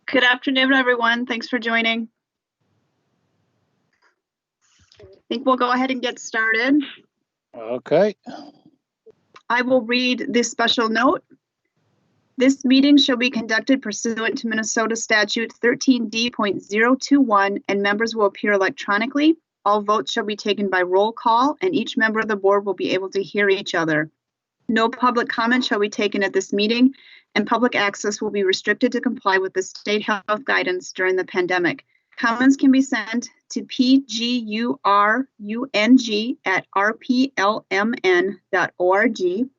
Good afternoon, everyone. Thanks for joining. I think we'll go ahead and get started. Okay. I will read this special note. This meeting shall be conducted pursuant to Minnesota Statute 13D.021, and members will appear electronically. All votes shall be taken by roll call, and each member of the board will be able to hear each other. No public comment shall be taken at this meeting, and public access will be restricted to comply with the state health guidance during the pandemic. Comments can be sent to pgurung@rplmn.org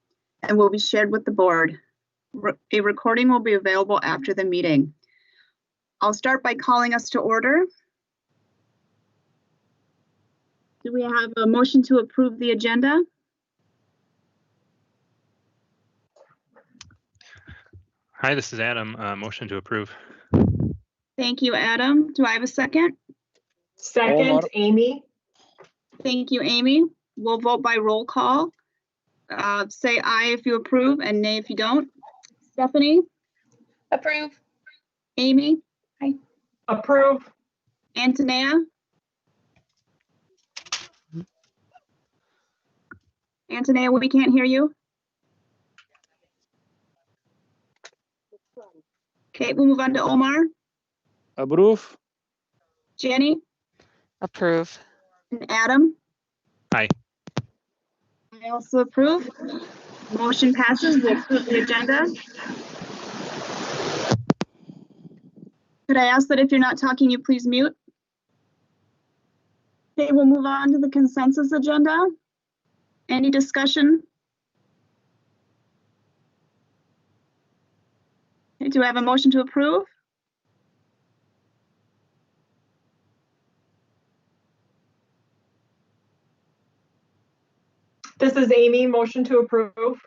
and will be shared with the board. A recording will be available after the meeting. I'll start by calling us to order. Do we have a motion to approve the agenda? Hi, this is Adam. Motion to approve. Thank you, Adam. Do I have a second? Second, Amy. Thank you, Amy. We'll vote by roll call. Say aye if you approve and nay if you don't. Stephanie? Approve. Amy? Aye. Approve. Antonia? Antonia, we can't hear you. Okay, we'll move on to Omar. Approve. Jenny? Approve. And Adam? Aye. I also approve. Motion passes. We'll approve the agenda. Could I ask that if you're not talking, you please mute? Okay, we'll move on to the consensus agenda. Any discussion? Okay, do I have a motion to approve? This is Amy. Motion to approve.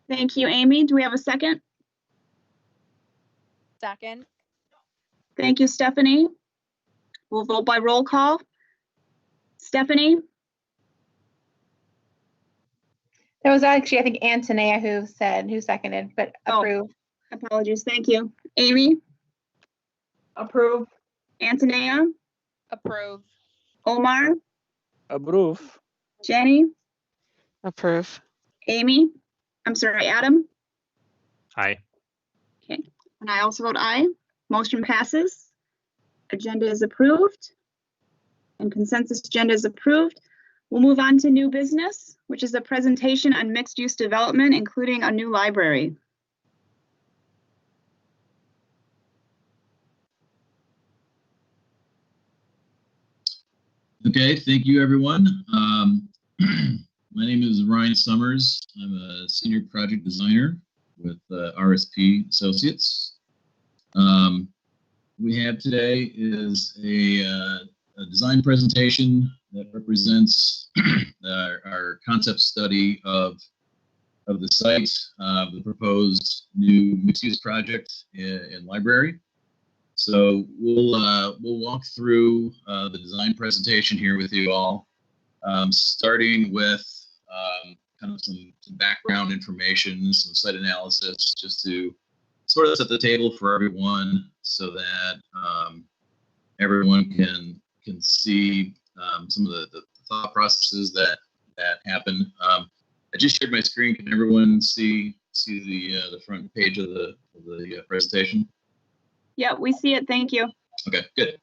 Thank you, Amy. Do we have a second? Second. Thank you, Stephanie. We'll vote by roll call. Stephanie? That was actually, I think, Antonia who seconded, but Oh. approve. Apologies. Thank you. Amy? Approve. Antonia? Approve. Omar? Approve. Jenny? Approve. Amy? I'm sorry, Adam? Aye. Okay, and I also vote aye. Motion passes. Agenda is approved. And consensus agenda is approved. We'll move on to new business, which is a presentation on mixed-use development, including a new library. Okay, thank you, everyone. My name is Ryan Summers. I'm a senior project designer with RSP Associates. We have today is a design presentation that represents our concept study of the site, the proposed new mixed-use project in library. So we'll walk through the design presentation here with you all, starting with kind of some background information, some site analysis, just to sort of set the table for everyone, so that everyone can see some of the thought processes that happen. I just shared my screen. Can everyone see the front page of the presentation? Yeah, we see it. Thank you. Okay, good.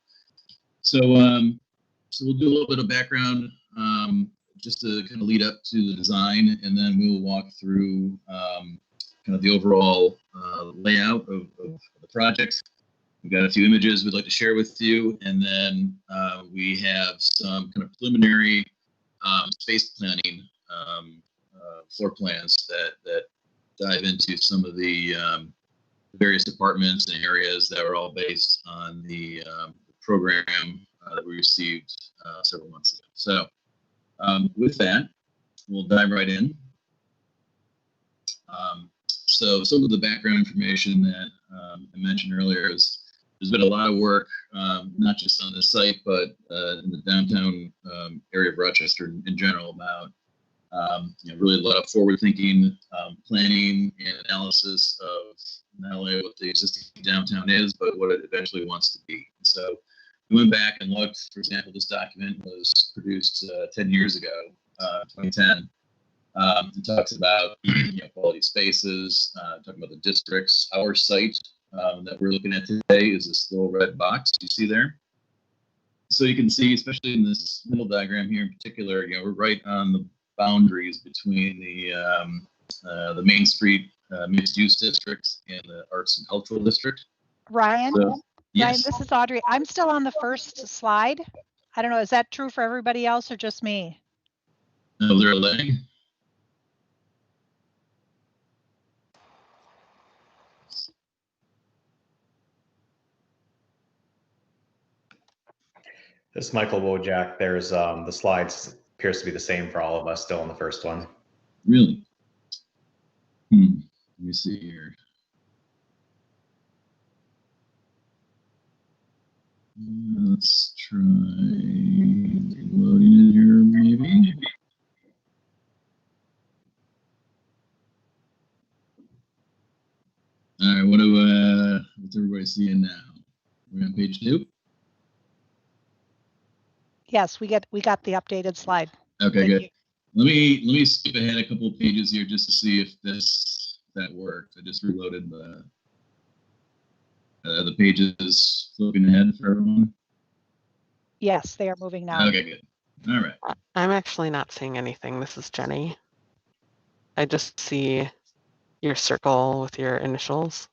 So we'll do a little bit of background just to kind of lead up to the design, and then we will walk through kind of the overall layout of the project. We've got a few images we'd like to share with you, and then we have some kind of preliminary space planning floor plans that dive into some of the various departments and areas that were all based on the program that we received several months ago. So with that, we'll dive right in. So some of the background information that I mentioned earlier is there's been a lot of work, not just on the site, but in the downtown area Rochester in general about really a lot of forward-thinking planning and analysis of not only what the existing downtown is, but what it eventually wants to be. So we went back and looked. For example, this document was produced 10 years ago, 2010. It talks about quality spaces, talking about the districts. Our site that we're looking at today is this little red box you see there. So you can see, especially in this middle diagram here in particular, we're right on the boundaries between the Main Street mixed-use district and the Arts and Cultural District. Ryan, So, Ryan, yes. this is Audrey. I'm still on the first slide. I don't know, is that true for everybody else or just me? Oh, they're a leg. This is Michael Wojak. There's the slides appears to be the same for all of us still on the first one. Really? Let me see here. Let's try loading it here, maybe. All right, what's everybody seeing now? We're on page 2. Yes, we got the updated slide. Okay, Thank good. you. Let me skip ahead a couple of pages here just to see if that worked. I just reloaded the pages flipping ahead for everyone. Yes, they are moving now. Okay, good. All right. I'm actually not seeing anything. This is Jenny. I just see your circle with your initials.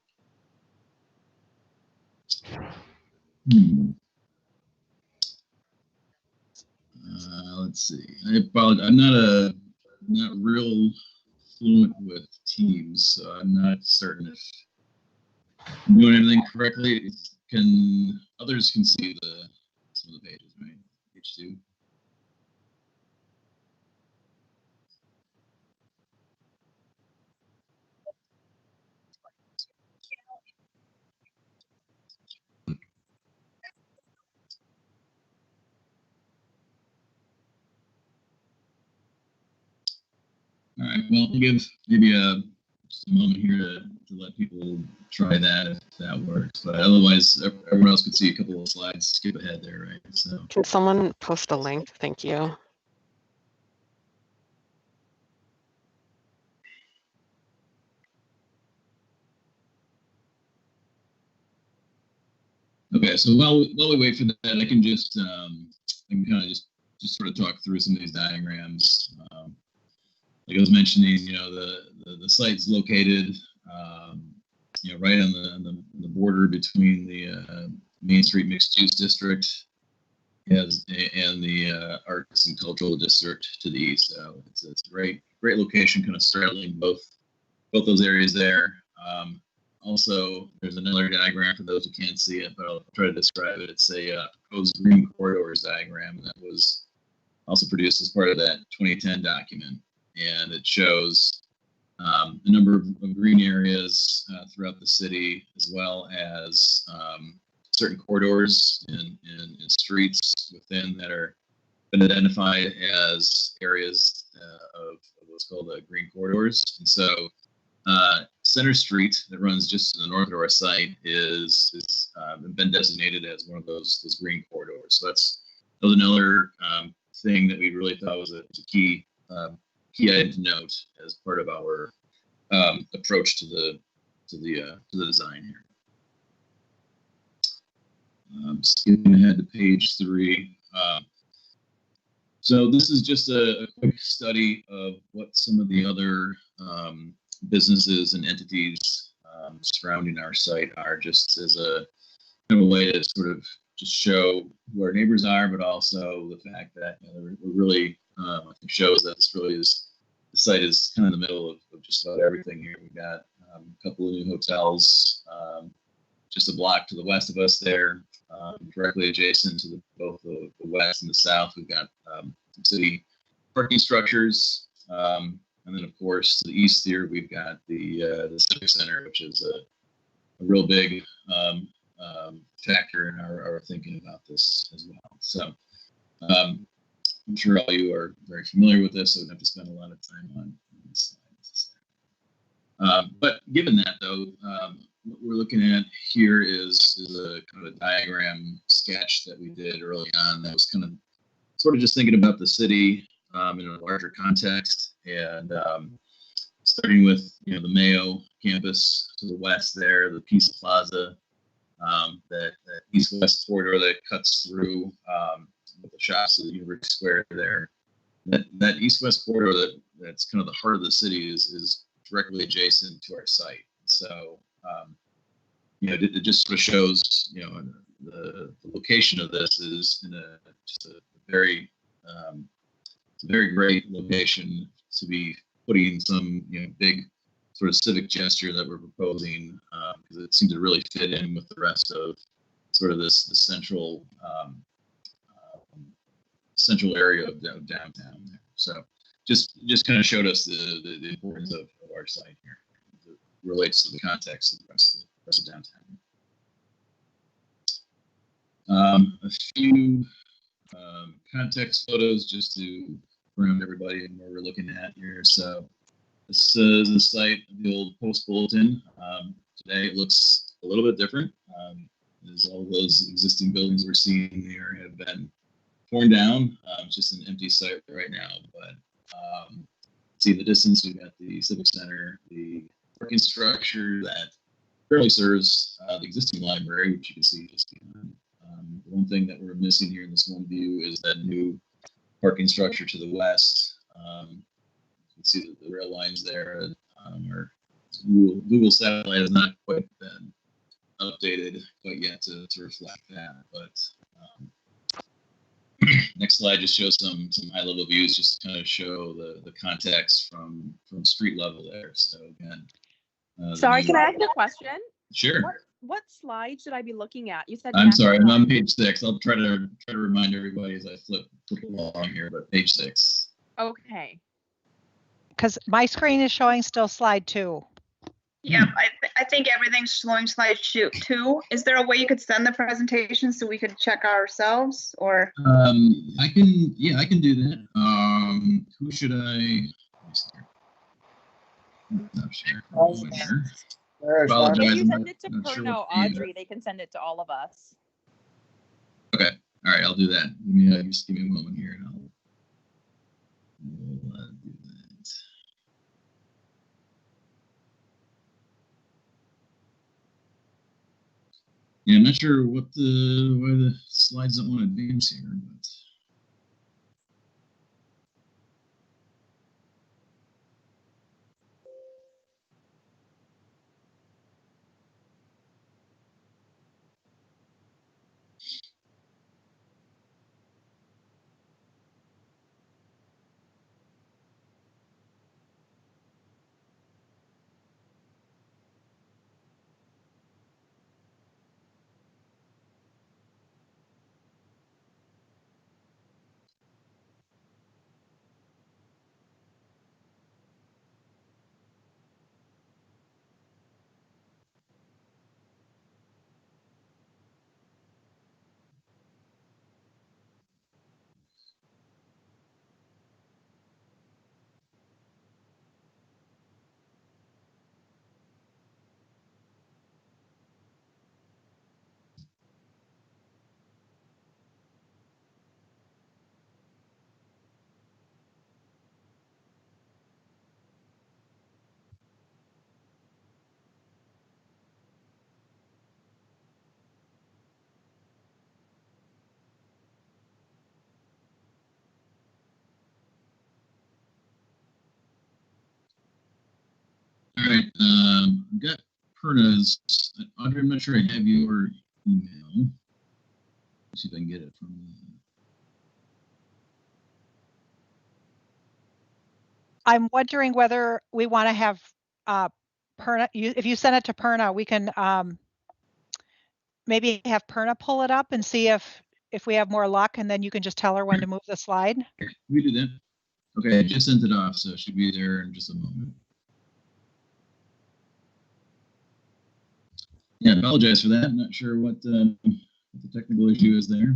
Let's see. I apologize. I'm not real fluent with Teams, so I'm not certain if I'm doing everything correctly. Others can see some of the pages, right? Page 2. All right. Well, I'll give maybe just a moment here to let people try that if that works. But otherwise, everyone else could see a couple of slides. Skip ahead there, right? So. Can someone post a link? Thank you. Okay, so while we wait for that, I can just kind of just sort of talk through some of these diagrams. Like I was mentioning, the site's located, right on the border between the Main Street mixed-use district and the Arts and Cultural District to the east. So it's a great location, kind of straddling both those areas there. Also, there's another diagram for those who can't see it, but I'll try to describe it. It's a proposed green corridors diagram that was also produced as part of that 2010 document. And it shows a number of green areas throughout the city, as well as certain corridors and streets within that are been identified as areas of what's called the green corridors. And so Center Street that runs just to the north of our site is been designated as one of those green corridors. So that was another thing that we really thought was a key item to note as part of our approach to the design here. Skipping ahead to page 3. So this is just a quick study of what some of the other businesses and entities surrounding our site are, just as a kind of a way to sort of just show who our neighbors are, but also the fact that we're really I think shows that this really is, the site is kind of in the middle of just about everything here. We've got a couple of new hotels just a block to the west of us there, directly adjacent to both the west and the south. We've got city parking structures. And then, of course, to the east here, we've got the Civic Center, which is a real big factor in our thinking about this as well. So I'm sure all you are very familiar with this, so I don't have to spend a lot of time on this slide. But given that, though, what we're looking at here is a kind of a diagram sketch that we did early on. That was kind of sort of just thinking about the city in a larger context, and starting with the Mayo campus to the west there, the Pisa Plaza, that east-west corridor that cuts through with the shops of the University Square there. That east-west corridor that's kind of the heart of the city is directly adjacent to our site. So it just sort of shows the location of this is in just a very very great location to be putting some big sort of civic gesture that we're proposing, because it seems to really fit in with the rest of sort of this central area of downtown there. So just kind of showed us the importance of our site here. It relates to the context of the rest of downtown. A few context photos just to ground everybody in where we're looking at here. So this is the site of the old Post Bulletin. Today it looks a little bit different, as all those existing buildings we're seeing here have been torn down. It's just an empty site right now, but see in the distance, we've got the Civic Center, the parking structure that currently serves the existing library, which you can see just behind. The one thing that we're missing here in this one view is that new parking structure to the west. You can see the rail lines there. Our Google satellite has not quite been updated quite yet to reflect that, but next slide just shows some high-level views, just to kind of show the context from street level there. So again, sorry, can I ask a question? Sure. What slide should I be looking at? You said. I'm sorry, I'm on page 6. I'll try to remind everybody as I flip along here, but page 6. Okay. Because my screen is showing still slide 2. Yeah, I think everything's showing slide 2. Is there a way you could send the presentation so we could check ourselves, or? I can do that. Who should I? Not sure. If you send it to Perna or Audrey, they can send it to all of us. Okay. All right. I'll do that. Just give me a moment here, and I'll do that. Yeah, I'm not sure why the slides don't want to advance here, but. All right, I've got Perna's. Audrey, I'm not sure I have your email. Let's see if I can get it from. I'm wondering whether we want to have Perna. If you send it to Perna, we can maybe have Perna pull it up and see if we have more luck, and then you can just tell her when to move the slide. We do that. Okay, I just sent it off, so it should be there in just a moment. Yeah, I apologize for that. I'm not sure what the technical issue is there.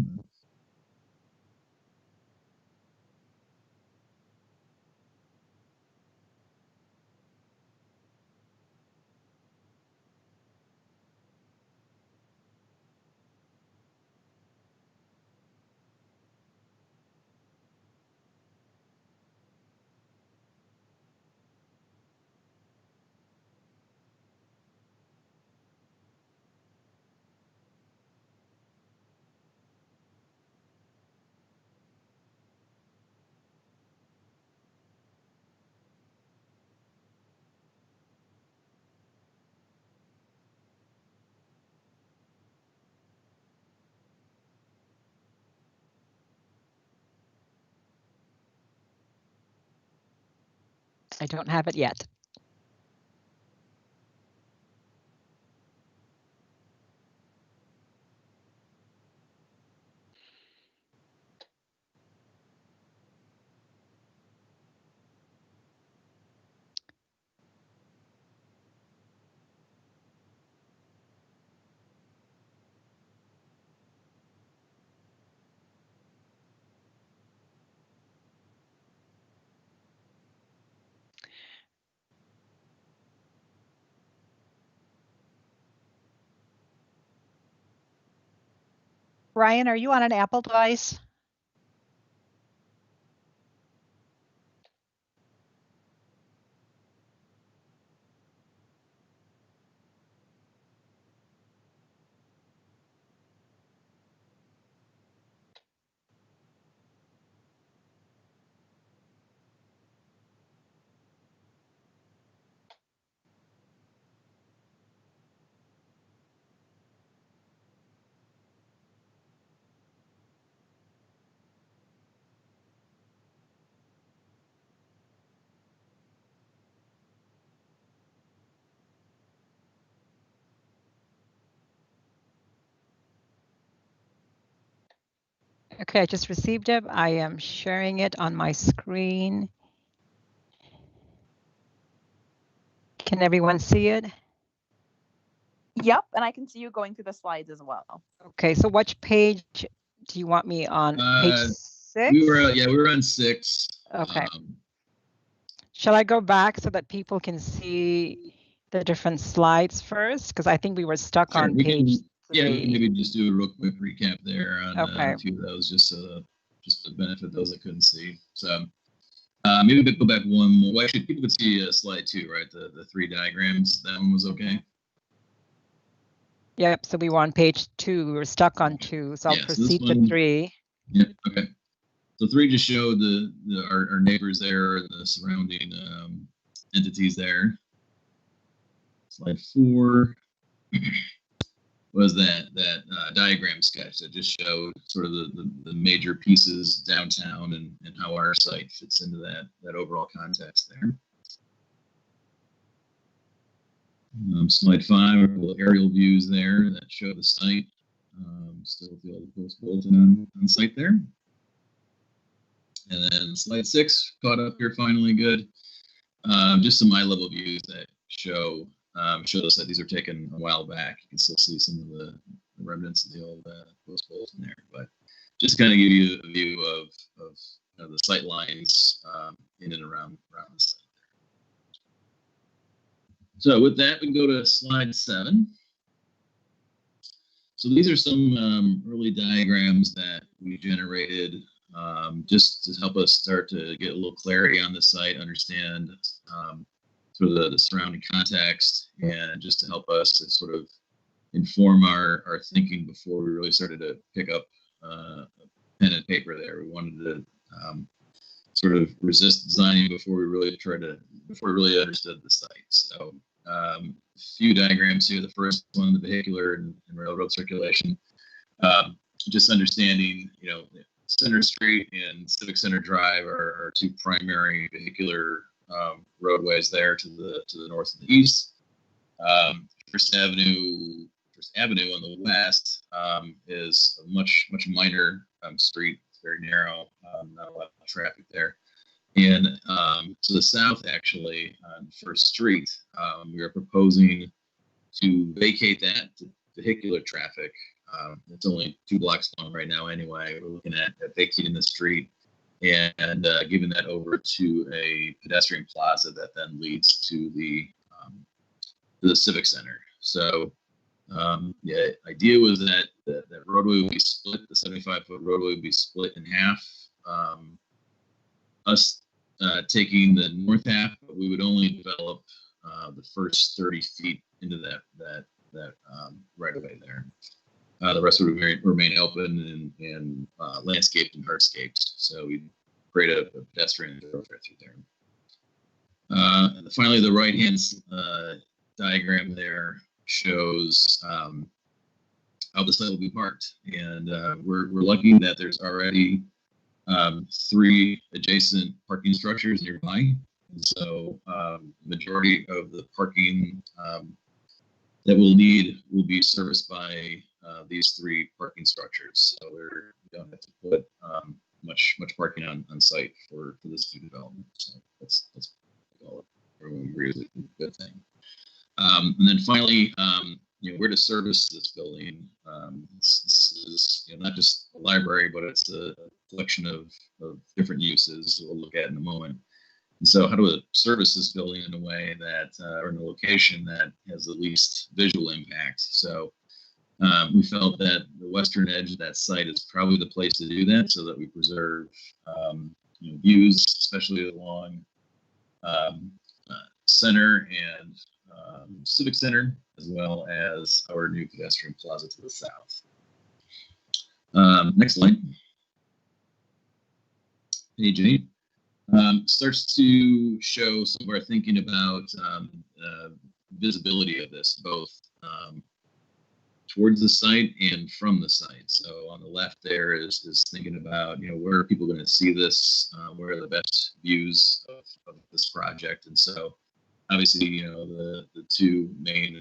I don't have it yet. Ryan, are you on an Apple device? Okay, I just received it. I am sharing it on my screen. Can everyone see it? Yep, and I can see you going through the slides as well. Okay, so which page do you want me on? Page 6? We were on 6. Okay. Shall I go back so that people can see the different slides first? Because I think we were stuck Sure, on we page can, 3. yeah, we can maybe just do a real quick recap there on Okay. a few of those, just to benefit those that couldn't see. So maybe we go back one more. Well, actually, people could see slide 2, right? The 3 diagrams. That one was okay. Yep, so we were on page 2. We were stuck on 2, so I'll Yeah, so this proceed to one- 3. Yep. Okay. So 3 just showed our neighbors there, and the surrounding entities there. Slide 4 was that diagram sketch that just showed sort of the major pieces downtown and how our site fits into that overall context there. Slide 5 are little aerial views there that show the site. Still with the old post bulletin on site there. And then slide 6 caught up here finally good. Just some eye-level views that show us that these are taken a while back. You can still see some of the remnants of the old post bulletin there, but just kind of give you a view of the sight lines in and around the site. So with that, we can go to slide 7. So these are some early diagrams that we generated just to help us start to get a little clarity on the site, understand sort of the surrounding context, and just to help us to sort of inform our thinking before we really started to pick up pen and paper there. We wanted to sort of resist designing before we really understood the site. So a few diagrams here. The first one, the vehicular and railroad circulation. Just understanding, Center Street and Civic Center Drive are 2 primary vehicular roadways there to the north and the east. First Avenue on the west is a much minor street. It's very narrow, not a lot of traffic there. And to the south, actually, on First Street, we are proposing to vacate that to vehicular traffic. It's only 2 blocks long right now anyway. We're looking at vacating the street and giving that over to a pedestrian plaza that then leads to the Civic Center. So the idea was that roadway would be split, the 75-foot roadway would be split in half. Us taking the north half, but we would only develop the first 30 feet into that right away there. The rest would remain open and landscaped and hardscaped. So we create a pedestrian thoroughfare through there. And finally, the right-hand diagram there shows how the site will be parked. And we're lucky that there's already 3 adjacent parking structures nearby. And so majority of the parking that we'll need will be serviced by these 3 parking structures. So we don't have to put much parking on site for this new development. So that's all everyone agrees is a good thing. And then finally, where to service this building. This is not just a library, but it's a collection of different uses we'll look at in a moment. And so how to service this building in a way that, or in a location that has the least visual impact. So we felt that the western edge of that site is probably the place to do that so that we preserve views, especially along Center and Civic Center, as well as our new pedestrian plaza to the south. Next slide. Page 8. Starts to show some of our thinking about visibility of this, both towards the site and from the site. So on the left there is thinking about, where are people going to see this? Where are the best views of this project? And so obviously, the 2 main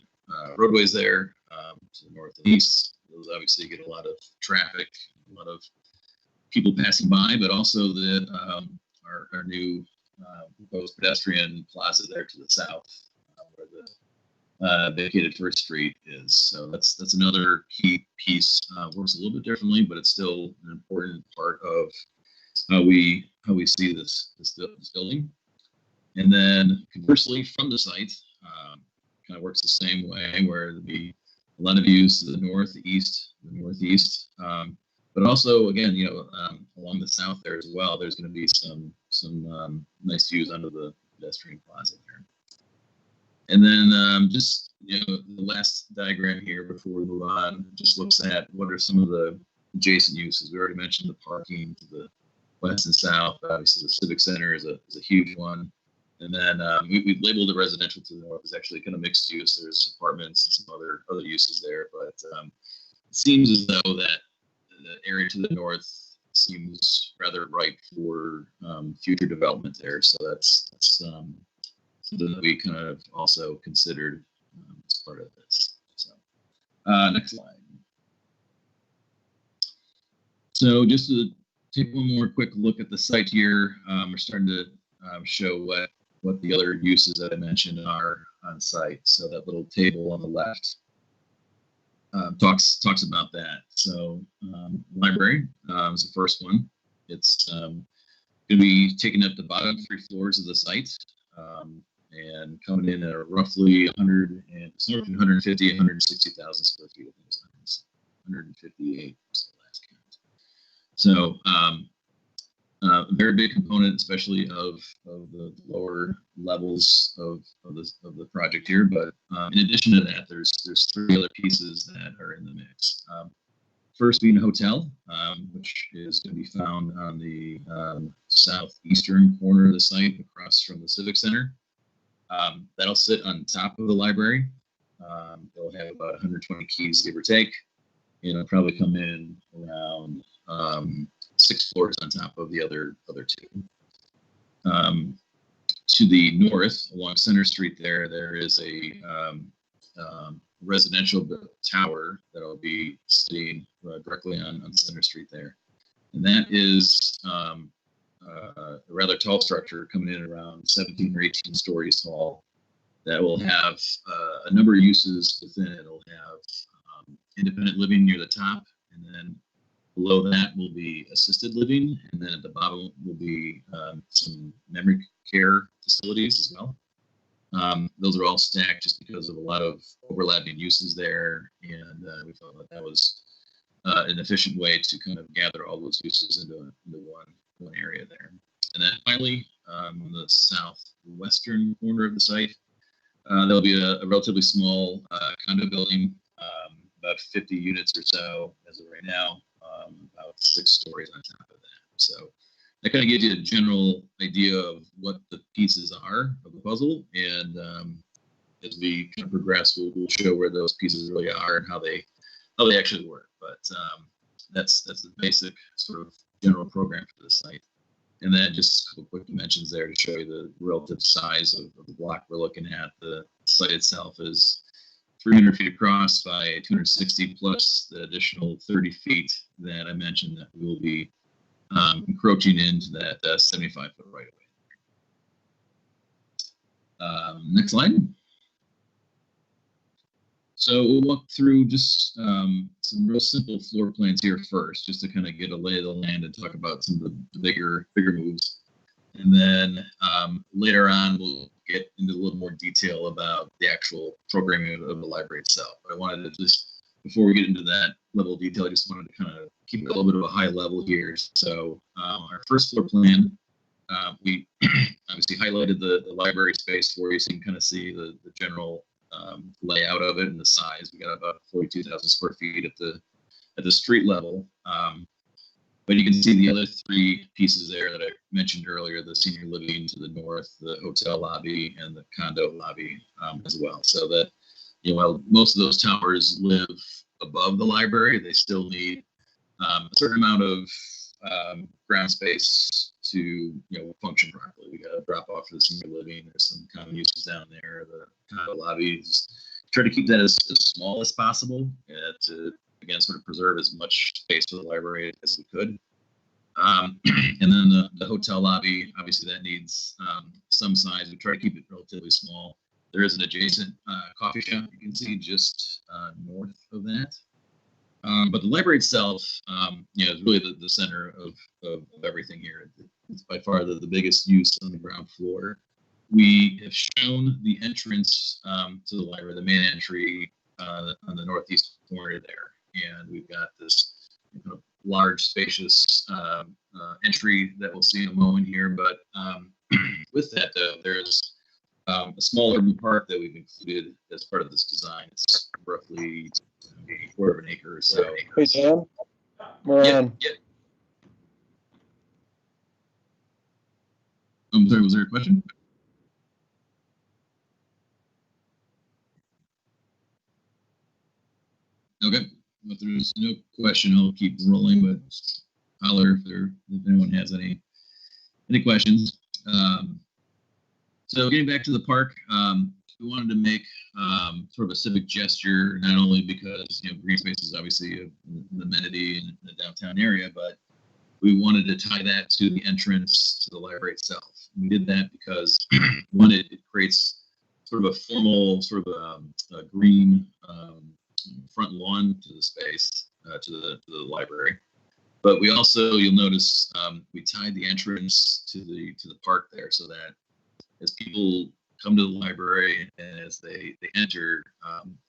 roadways there to the north and east, those obviously get a lot of traffic, a lot of people passing by, but also our new proposed pedestrian plaza there to the south, where the vacated First Street is. So that's another key piece. Works a little bit differently, but it's still an important part of how we see this building. And then conversely, from the site, kind of works the same way, where there'll be a lot of views to the north, the east, the northeast. But also, again, along the south there as well, there's going to be some nice views under the pedestrian plaza there. And then just, the last diagram here before we move on, just looks at what are some of the adjacent uses. We already mentioned the parking to the west and south. Obviously, the Civic Center is a huge one. And then we've labeled the residential to the north as actually kind of mixed use. There's apartments and some other uses there. But it seems as though that the area to the north seems rather ripe for future development there. So that's something that we kind of also considered as part of this. So next slide. So just to take one more quick look at the site here, we're starting to show what the other uses that I mentioned are on site. So that little table on the left talks about that. So library is the first one. It's going to be taking up the bottom 3 floors of the site and coming in at roughly 150, 160,000 square feet. I think it's 158 was the last count. So a very big component, especially of the lower levels of the project here. But in addition to that, there's 3 other pieces that are in the mix. First being a hotel, which is going to be found on the southeastern corner of the site across from the Civic Center. That'll sit on top of the library. They'll have about 120 keys, give or take. It'll probably come in around 6 floors on top of the other 2. To the north, along Center Street there is a residential tower that'll be sitting directly on Center Street there. And that is a rather tall structure coming in around 17 or 18 stories tall that will have a number of uses within it. It'll have independent living near the top, and then below that will be assisted living, and then at the bottom will be some memory care facilities as well. Those are all stacked just because of a lot of overlapping uses there, and we felt that was an efficient way to kind of gather all those uses into one area there. And then finally, on the southwestern corner of the site, there'll be a relatively small condo building, about 50 units or so as of right now, about 6 stories on top of that. So that kind of gives you a general idea of what the pieces are of the puzzle. And as we kind of progress, we'll show where those pieces really are and how they actually work. But that's the basic sort of general program for the site. And then just a couple quick dimensions there to show you the relative size of the block we're looking at. The site itself is 300 feet across by 260 plus the additional 30 feet that I mentioned that we will be encroaching into that 75-foot right of way. Next slide. So we'll walk through just some real simple floor plans here first, just to kind of get a lay of the land and talk about some of the bigger moves. And then later on, we'll get into a little more detail about the actual programming of the library itself. But I wanted to just, before we get into that level of detail, I just wanted to kind of keep it a little bit of a high level here. So our first floor plan, we obviously highlighted the library space for you, so you can kind of see the general layout of it and the size. We got about 42,000 square feet at the street level. But you can see the other three pieces there that I mentioned earlier, the senior living to the north, the hotel lobby, and the condo lobby as well. So that, while most of those towers live above the library, they still need a certain amount of ground space to function properly. We got a drop off for the senior living. There's some common uses down there. The condo lobbies, try to keep that as small as possible to again sort of preserve as much space for the library as we could. And then the hotel lobby, obviously that needs some size. We try to keep it relatively small. There is an adjacent coffee shop you can see just north of that. But the library itself, is really the center of everything here. It's by far the biggest use on the ground floor. We have shown the entrance to the library, the main entry on the northeast corner there. And we've got this large, spacious entry that we'll see in a moment here. But with that, there's a small urban park that we've included as part of this design. It's roughly a quarter of an acre or so. Hey, Dan, we're on. Yeah. I'm sorry, was there a question? Okay. If there's no question, I'll keep rolling, but holler if anyone has any questions. So getting back to the park, we wanted to make sort of a civic gesture, not only because green space is obviously an amenity in the downtown area, but we wanted to tie that to the entrance to the library itself. We did that because one, it creates sort of a formal sort of a green front lawn to the space, to the library. But we also, you'll notice, we tied the entrance to the park there, so that as people come to the library and as they enter,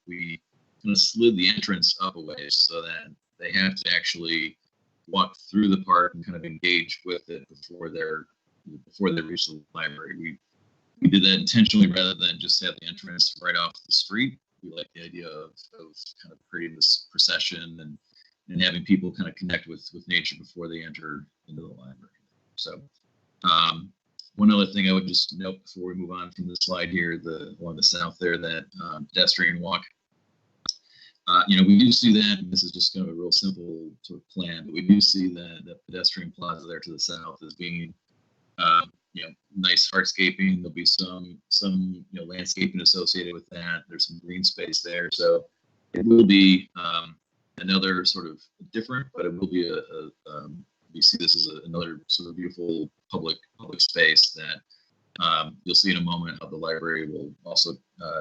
we kind of slid the entrance up a way so that they have to actually walk through the park and kind of engage with it before they reach the library. We did that intentionally rather than just have the entrance right off the street. We like the idea of kind of creating this procession and having people kind of connect with nature before they enter into the library. So one other thing I would just note before we move on from the slide here, along the south there, that pedestrian walk. We do see that, and this is just kind of a real simple sort of plan, but we do see that pedestrian plaza there to the south as being nice hardscaping. There'll be some landscaping associated with that. There's some green space there, so it will be another sort of different, but it will be we see this as another sort of beautiful public space that you'll see in a moment how the library will also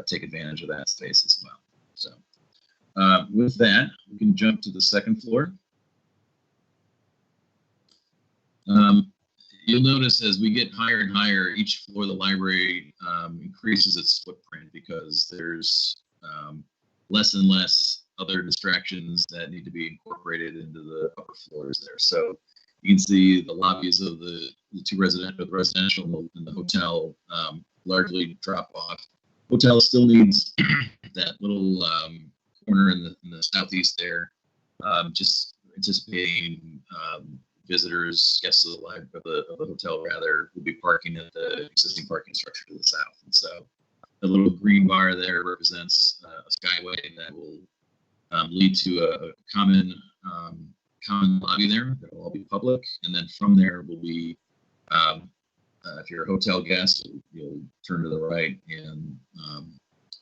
take advantage of that space as well. So with that, we can jump to the second floor. You'll notice as we get higher and higher, each floor of the library increases its footprint because there's less and less other distractions that need to be incorporated into the upper floors there. So you can see the lobbies of the two residential and the hotel largely drop off. Hotel still needs that little corner in the southeast there, just anticipating visitors, guests of the hotel rather, will be parking at the existing parking structure to the south. And so the little green bar there represents a skyway that will lead to a common lobby there that will all be public. And then from there will be If you're a hotel guest, you'll turn to the right and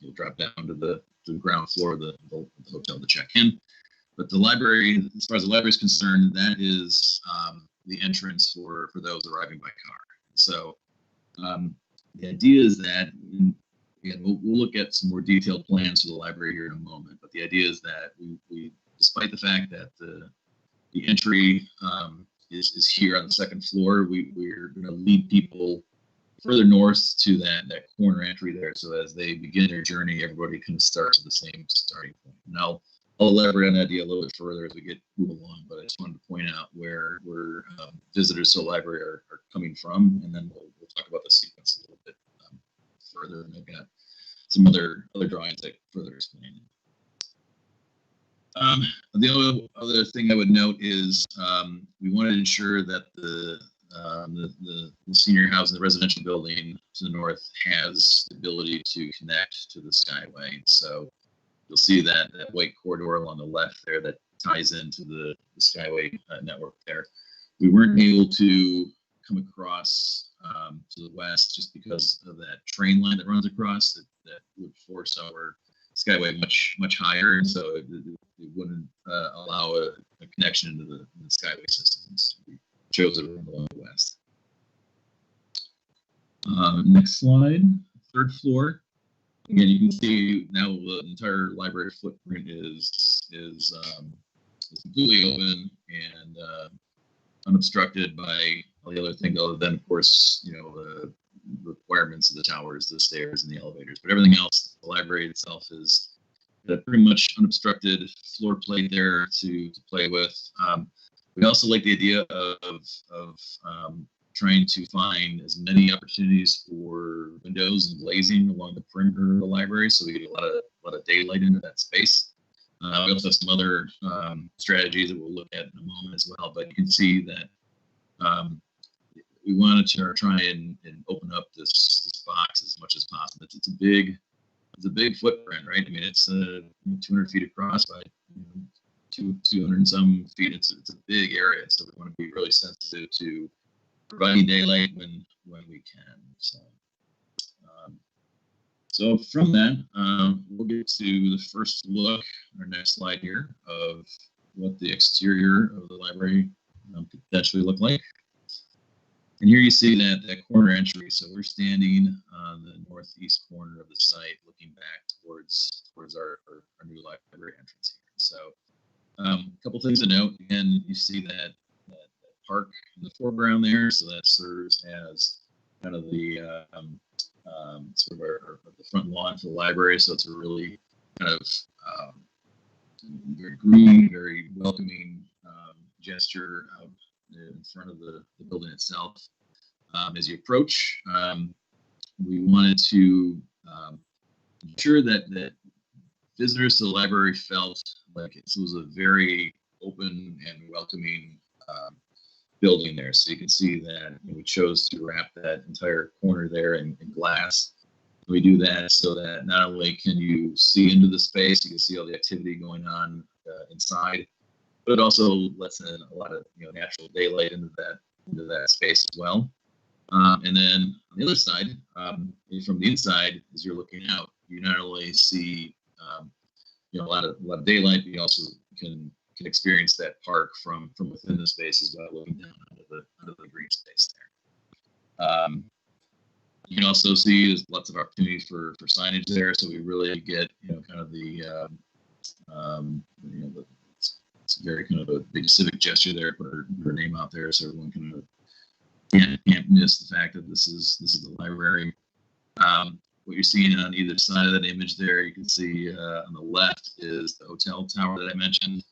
you'll drop down to the ground floor of the hotel to check in. But the library, as far as the library is concerned, that is the entrance for those arriving by car. So the idea is that, again, we'll look at some more detailed plans for the library here in a moment. But the idea is that we despite the fact that the entry is here on the second floor, we're going to lead people further north to that corner entry there. So as they begin their journey, everybody kind of starts at the same starting point. Now, I'll elaborate on that idea a little bit further as we move along, but I just wanted to point out where visitors to the library are coming from, and then we'll talk about the sequence a little bit further. And I've got some other drawings that further explain it. The other thing I would note is we wanted to ensure that the senior housing, the residential building to the north, has the ability to connect to the Skyway. So you'll see that white corridor along the left there that ties into the Skyway network there. We weren't able to come across to the west just because of that train line that runs across that would force our Skyway much higher, and so it wouldn't allow a connection into the Skyway system. So we chose to run along the west. Next slide, third floor. Again, you can see now the entire library footprint is completely open and unobstructed by all the other things, other than, of course, the requirements of the towers, the stairs, and the elevators. But everything else, the library itself is a pretty much unobstructed floor plate there to play with. We also like the idea of trying to find as many opportunities for windows and glazing along the perimeter of the library, so we get a lot of daylight into that space. We also have some other strategies that we'll look at in a moment as well. But you can see that we wanted to try and open up this box as much as possible. It's a big footprint, right? I mean, it's 200 feet across by 200 and some feet. It's a big area, so we want to be really sensitive to providing daylight when we can. So from that, we'll get to the first look, our next slide here, of what the exterior of the library could potentially look like. And here you see that corner entry. So we're standing on the northeast corner of the site, looking back towards our new library entrance here. So a couple things to note. Again, you see that park in the foreground there. So that serves as kind of the sort of the front lawn for the library. So it's a really kind of very green, very welcoming gesture out in front of the building itself. As you approach, we wanted to ensure that visitors to the library felt like it was a very open and welcoming building there. So you can see that we chose to wrap that entire corner there in glass. We do that so that not only can you see into the space, you can see all the activity going on inside, but it also lets in a lot of natural daylight into that space as well. And then on the other side, from the inside, as you're looking out, you not only see a lot of daylight, but you also can experience that park from within the space as well, looking down onto the green space there. You can also see there's lots of opportunities for signage there, so we really get kind of the it's very kind of a big civic gesture there. Put her name out there so everyone can't miss the fact that this is the library. What you're seeing on either side of that image there, you can see on the left is the hotel tower that I mentioned.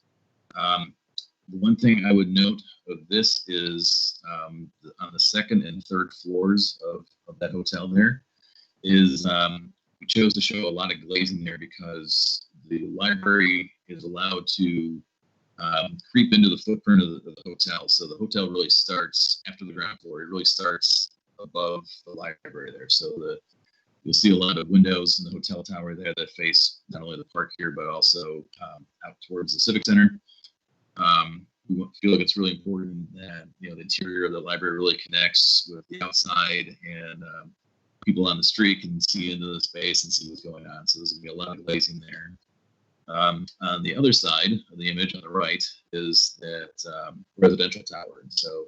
The one thing I would note of this is on the second and third floors of that hotel there is we chose to show a lot of glazing there because the library is allowed to creep into the footprint of the hotel. So the hotel really starts after the ground floor. It really starts above the library there. So you'll see a lot of windows in the hotel tower there that face not only the park here, but also out towards the Civic Center. feel like it's really important that the interior of the library really connects with the outside, and people on the street can see into the space and see what's going on. So there's going to be a lot of glazing there. On the other side of the image on the right is that residential tower. And so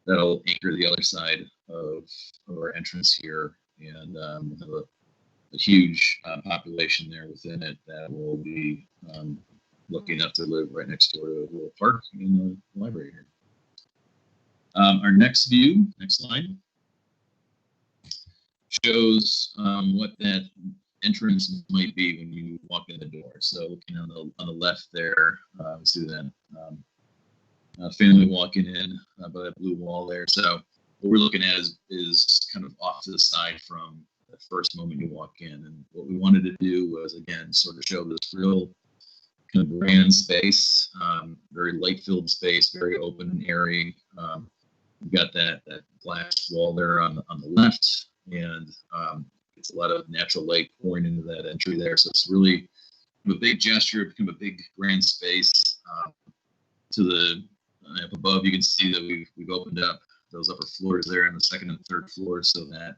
that'll anchor the other side of our entrance here, and have a huge population there within it that will be lucky enough to live right next door to a little park in the library here. Our next view, next slide, shows what that entrance might be when you walk in the door. So looking on the left there, we see that family walking in by that blue wall there. So what we're looking at is kind of off to the side from the first moment you walk in. And what we wanted to do was, again, sort of show this real kind of grand space, very light-filled space, very open and airy. We've got that glass wall there on the left, and it's a lot of natural light pouring into that entry there. So it's really a big gesture, become a big grand space. To the up above, you can see that we've opened up those upper floors there on the second and third floor, so that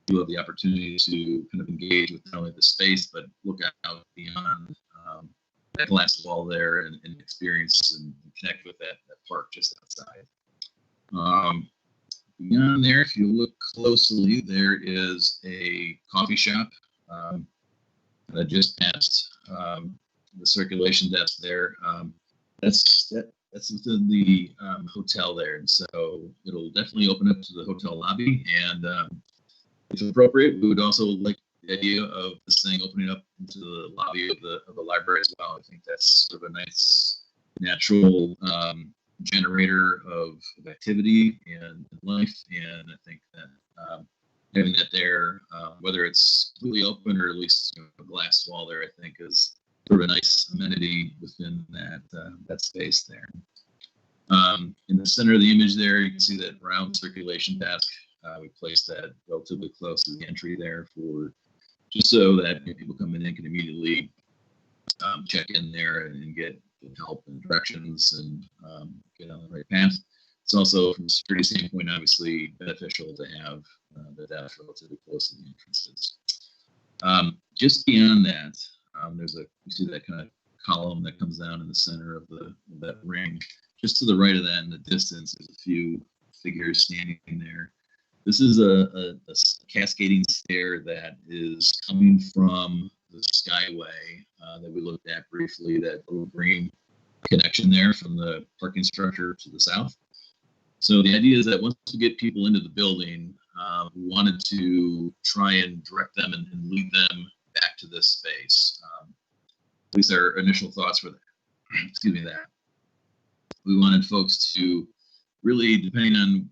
you have the opportunity to kind of engage with not only the space, but look out beyond that glass wall there and experience and connect with that park just outside. Beyond there, if you look closely, there is a coffee shop that just passed the circulation desk there. That's within the hotel there, and so it'll definitely open up to the hotel lobby. And if appropriate, we would also like the idea of this thing opening up into the lobby of the library as well. I think that's sort of a nice natural generator of activity and life, and I think that having that there, whether it's really open or at least a glass wall there, I think is sort of a nice amenity within that space there. In the center of the image there, you can see that round circulation desk. We placed that relatively close to the entry there, for just so that people coming in can immediately check in there and get help and directions and get on the right path. It's also, from a security standpoint, obviously beneficial to have the desk relatively close to the entrances. Just beyond that, you see that kind of column that comes down in the center of that ring. Just to the right of that in the distance, there's a few figures standing there. This is a cascading stair that is coming from the Skyway that we looked at briefly, that little green connection there from the parking structure to the south. So the idea is that once we get people into the building, we wanted to try and direct them and lead them back to this space. At least our initial thoughts were that. Excuse me, that. We wanted folks to really, depending on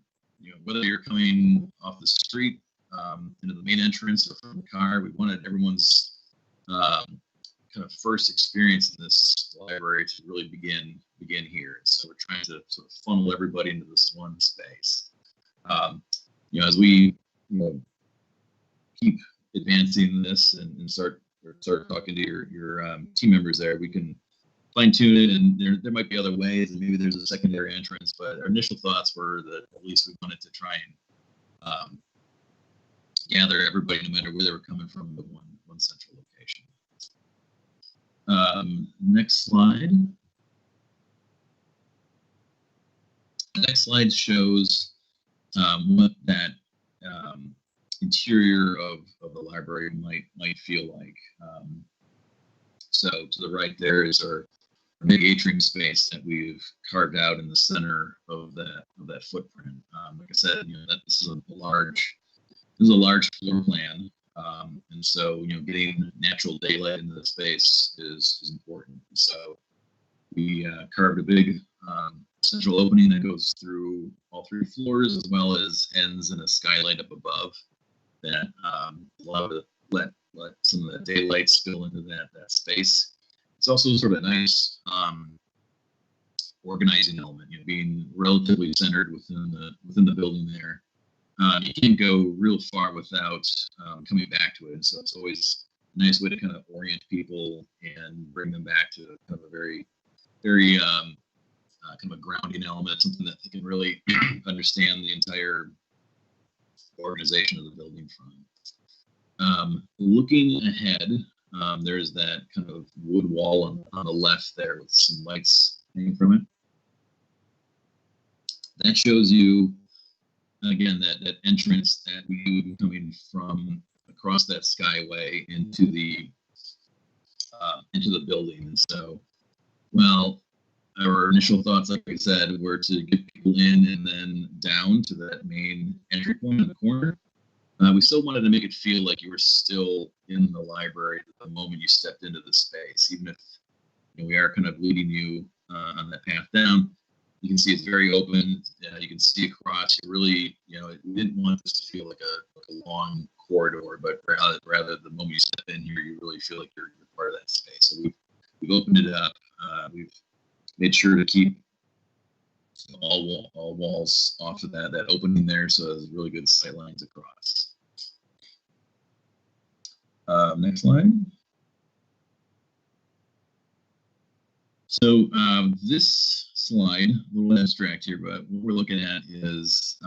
whether you're coming off the street into the main entrance or from the car, we wanted everyone's kind of first experience in this library to really begin here. So we're trying to sort of funnel everybody into this one space. As we keep advancing this and start talking to your team members there, we can fine tune it, and there might be other ways, and maybe there's a secondary entrance, but our initial thoughts were that at least we wanted to try and gather everybody, no matter where they were coming from, to one central location. Next slide. The next slide shows what that interior of the library might feel like. So to the right there is our big atrium space that we've carved out in the center of that footprint. Like I said, this is a large floor plan, and so getting natural daylight into the space is important. So we carved a big central opening that goes through all 3 floors, as well as ends in a skylight up above that allow to let some of the daylight spill into that space. It's also sort of a nice organizing element, being relatively centered within the building there. You can't go real far without coming back to it, and so it's always a nice way to kind of orient people and bring them back to kind of a very, very kind of a grounding element, something that they can really understand the entire organization of the building from. Looking ahead, there's that kind of wood wall on the left there with some lights hanging from it. That shows you, again, that entrance that we would be coming from across that skyway into the building. And so, well, our initial thoughts, like I said, were to get people in and then down to that main entry point in the corner. We still wanted to make it feel like you were still in the library the moment you stepped into the space, even if we are kind of leading you on that path down. You can see it's very open. You can see across. You really, we didn't want this to feel like a long corridor, but rather the moment you step in here, you really feel like you're part of that space. So we've opened it up. We've made sure to keep all walls off of that opening there, so there's really good sight lines across. Next slide. So this slide, a little abstract here, but what we're looking at is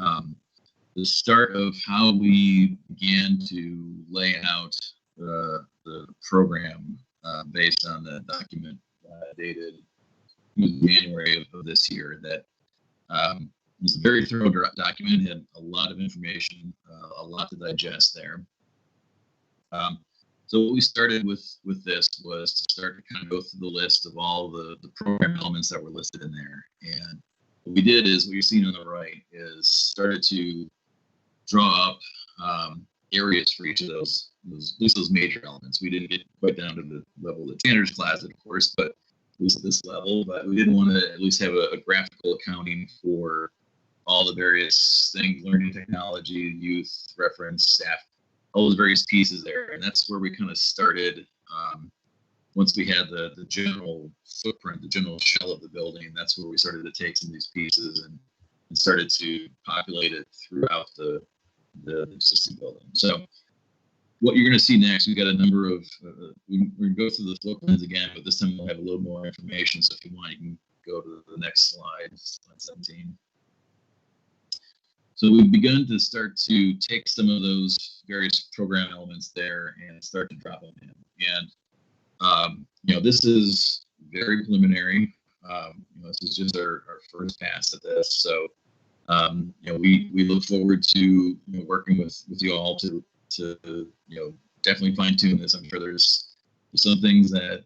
the start of how we began to lay out the program based on the document dated January of this year. That was a very thorough document, had a lot of information, a lot to digest there. So what we started with this was to start to kind of go through the list of all the program elements that were listed in there. And what we did is, what you're seeing on the right is started to draw up areas for each of those, at least those major elements. We didn't get quite down to the level of the janitor's closet, of course, but at least at this level. But we did want to at least have a graphical accounting for all the various things: learning technology, youth, reference, staff, all those various pieces there. And that's where we kind of started. Once we had the general footprint, the general shell of the building, that's where we started to take some of these pieces and started to populate it throughout the existing building. So what you're going to see next, we've got a number of, we're going to go through the floor plans again, but this time we'll have a little more information. So if you want, you can go to the next slide, slide 17. So we've begun to start to take some of those various program elements there and start to drop them in. And, this is very preliminary. This is just our first pass at this. So, we look forward to working with you all to definitely fine tune this. I'm sure there's some things that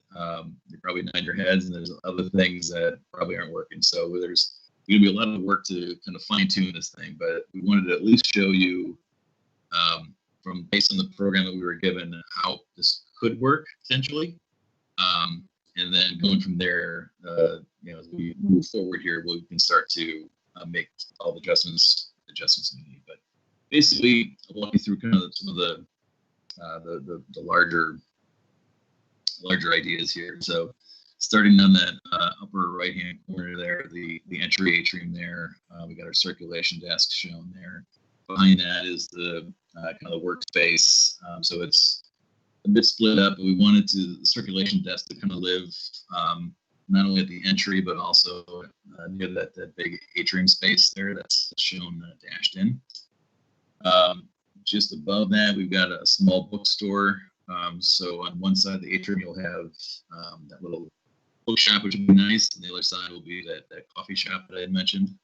you probably nod your heads, and there's other things that probably aren't working. So there's going to be a lot of work to kind of fine tune this thing, but we wanted to at least show you based on the program that we were given, how this could work potentially. And then going from there, as we move forward here, we can start to make all the adjustments we need. But basically, I'll walk you through kind of some of the larger ideas here. So starting on that upper right-hand corner there, the entry atrium there, we got our circulation desk shown there. Behind that is the kind of the workspace. So it's a bit split up, but we wanted the circulation desk to kind of live not only at the entry, but also near that big atrium space there that's shown dashed in. Just above that, we've got a small bookstore. So on one side of the atrium, you'll have that little bookshop, which will be nice, and the other side will be that coffee shop that I had mentioned.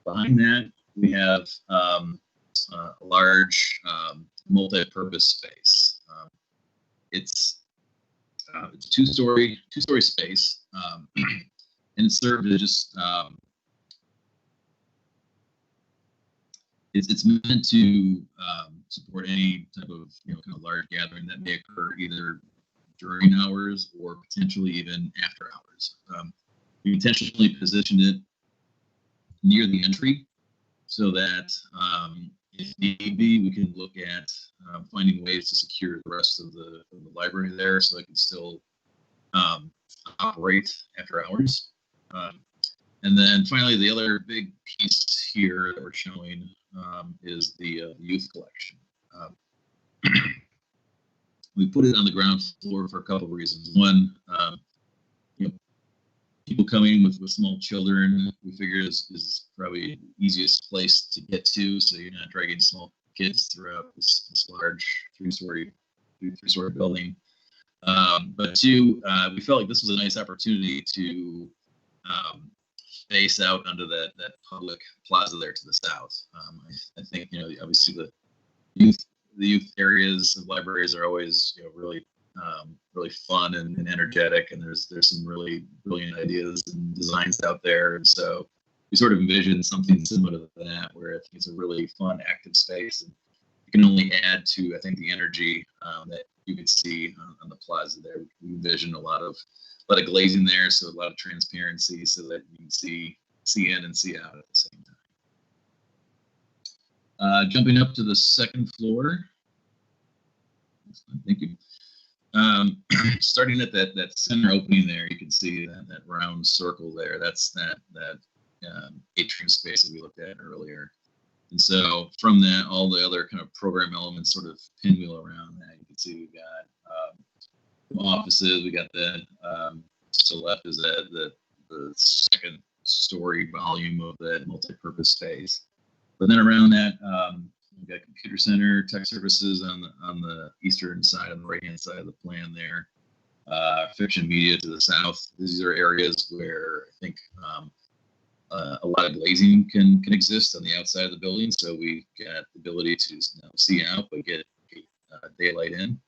Behind that, we have a large multi-purpose space. It's a two-story space, and it's served as just it's meant to support any type of kind of large gathering that may occur either during hours or potentially even after hours. We intentionally positioned it near the entry so that if need be, we can look at finding ways to secure the rest of the library there so it can still operate after hours. And then finally, the other big piece here that we're showing is the youth collection. We put it on the ground floor for a couple of reasons. One, people coming with small children, we figure is probably the easiest place to get to, so you're not dragging small kids throughout this large three-story building. But two, we felt like this was a nice opportunity to face out onto that public plaza there to the south. I think, you know, obviously the youth areas of libraries are always, you know, really fun and energetic, and there's some really brilliant ideas and designs out there. And so we sort of envisioned something similar to that, where I think it's a really fun, active space, and it can only add to, I think, the energy that you could see on the plaza there. We envision a lot of glazing there, so a lot of transparency, so that you can see in and see out at the same time. Jumping up to the second floor. Thank you. Starting at that center opening there, you can see that round circle there. That's that atrium space that we looked at earlier. And so from that, all the other kind of program elements sort of pinwheel around that. You can see we've got offices. We got the to the left is the second story volume of that multi-purpose space. But then around that, we've got computer center, tech services on the eastern side, on the right-hand side of the plan there. Fiction media to the south. These are areas where I think a lot of glazing can exist on the outside of the building. So we've got the ability to see out, but get daylight in.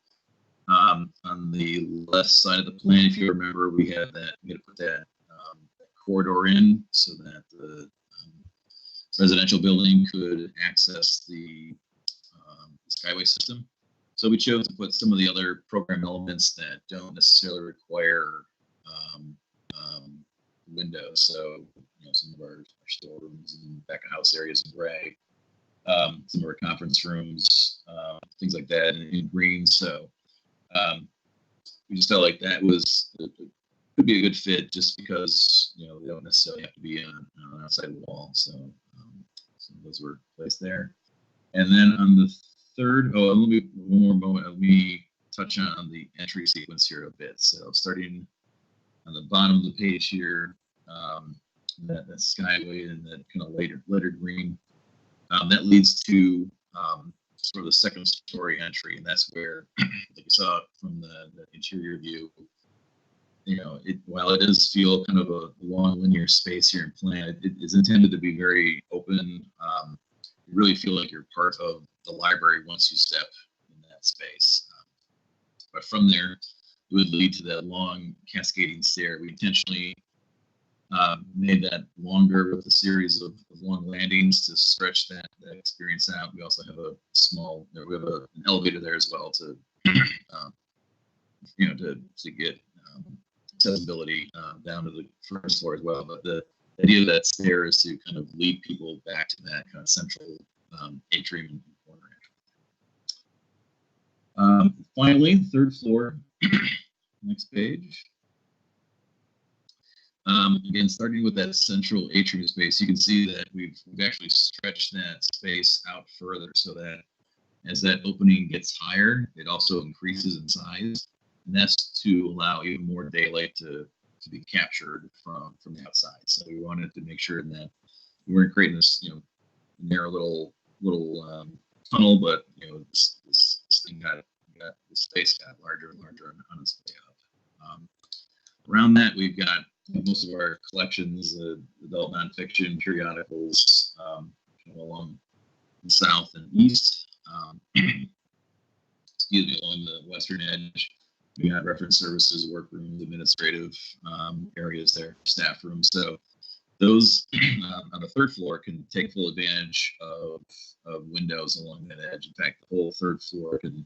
On the left side of the plan, if you remember, we had to put that corridor in so that the residential building could access the skyway system. So we chose to put some of the other program elements that don't necessarily require windows. So, you know, some of our storerooms and back of house areas in gray, some of our conference rooms, things like that in green. So we just felt like that could be a good fit, just because, you know, they don't necessarily have to be on outside wall. So those were placed there. And then on the third, let me touch on the entry sequence here a bit. So starting on the bottom of the page here, that skyway and that kind of later green, that leads to sort of the second story entry, and that's where, like you saw from the interior view, you know, while it does feel kind of a long linear space here in plan, it is intended to be very open. You really feel like you're part of the library once you step in that space. But from there, it would lead to that long cascading stair. We intentionally made that longer with a series of long landings to stretch that experience out. We also have an elevator there as well to, you know, to get accessibility down to the first floor as well. But the idea of that stair is to kind of lead people back to that kind of central atrium and corner. Finally, third floor, next page. Again, starting with that central atrium space, you can see that we've actually stretched that space out further, so that as that opening gets higher, it also increases in size. And that's to allow even more daylight to be captured from the outside. So we wanted to make sure that we weren't creating this, you know, narrow little tunnel, but, you know, this thing the space got larger and larger on its way up. Around that, we've got most of our collections, adult nonfiction, periodicals, along the south and east. Excuse me, along the western edge. We got reference services, workrooms, administrative areas there, staff rooms. So those on the third floor can take full advantage of windows along that edge. In fact, the whole third floor could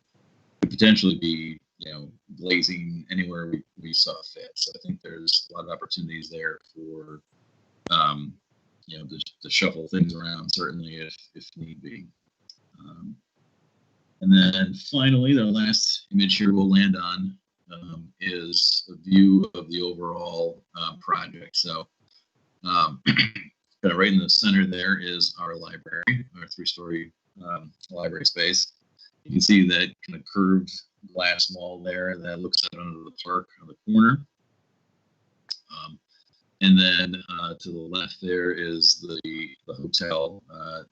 potentially be, you know, glazing anywhere we saw fit. So I think there's a lot of opportunities there for, you know, to shuffle things around, certainly if need be. And then finally, the last image here we'll land on is a view of the overall project. So kind of right in the center there is our library, our three-story library space. You can see that kind of curved glass wall there that looks out onto the park on the corner. And then to the left there is the hotel. I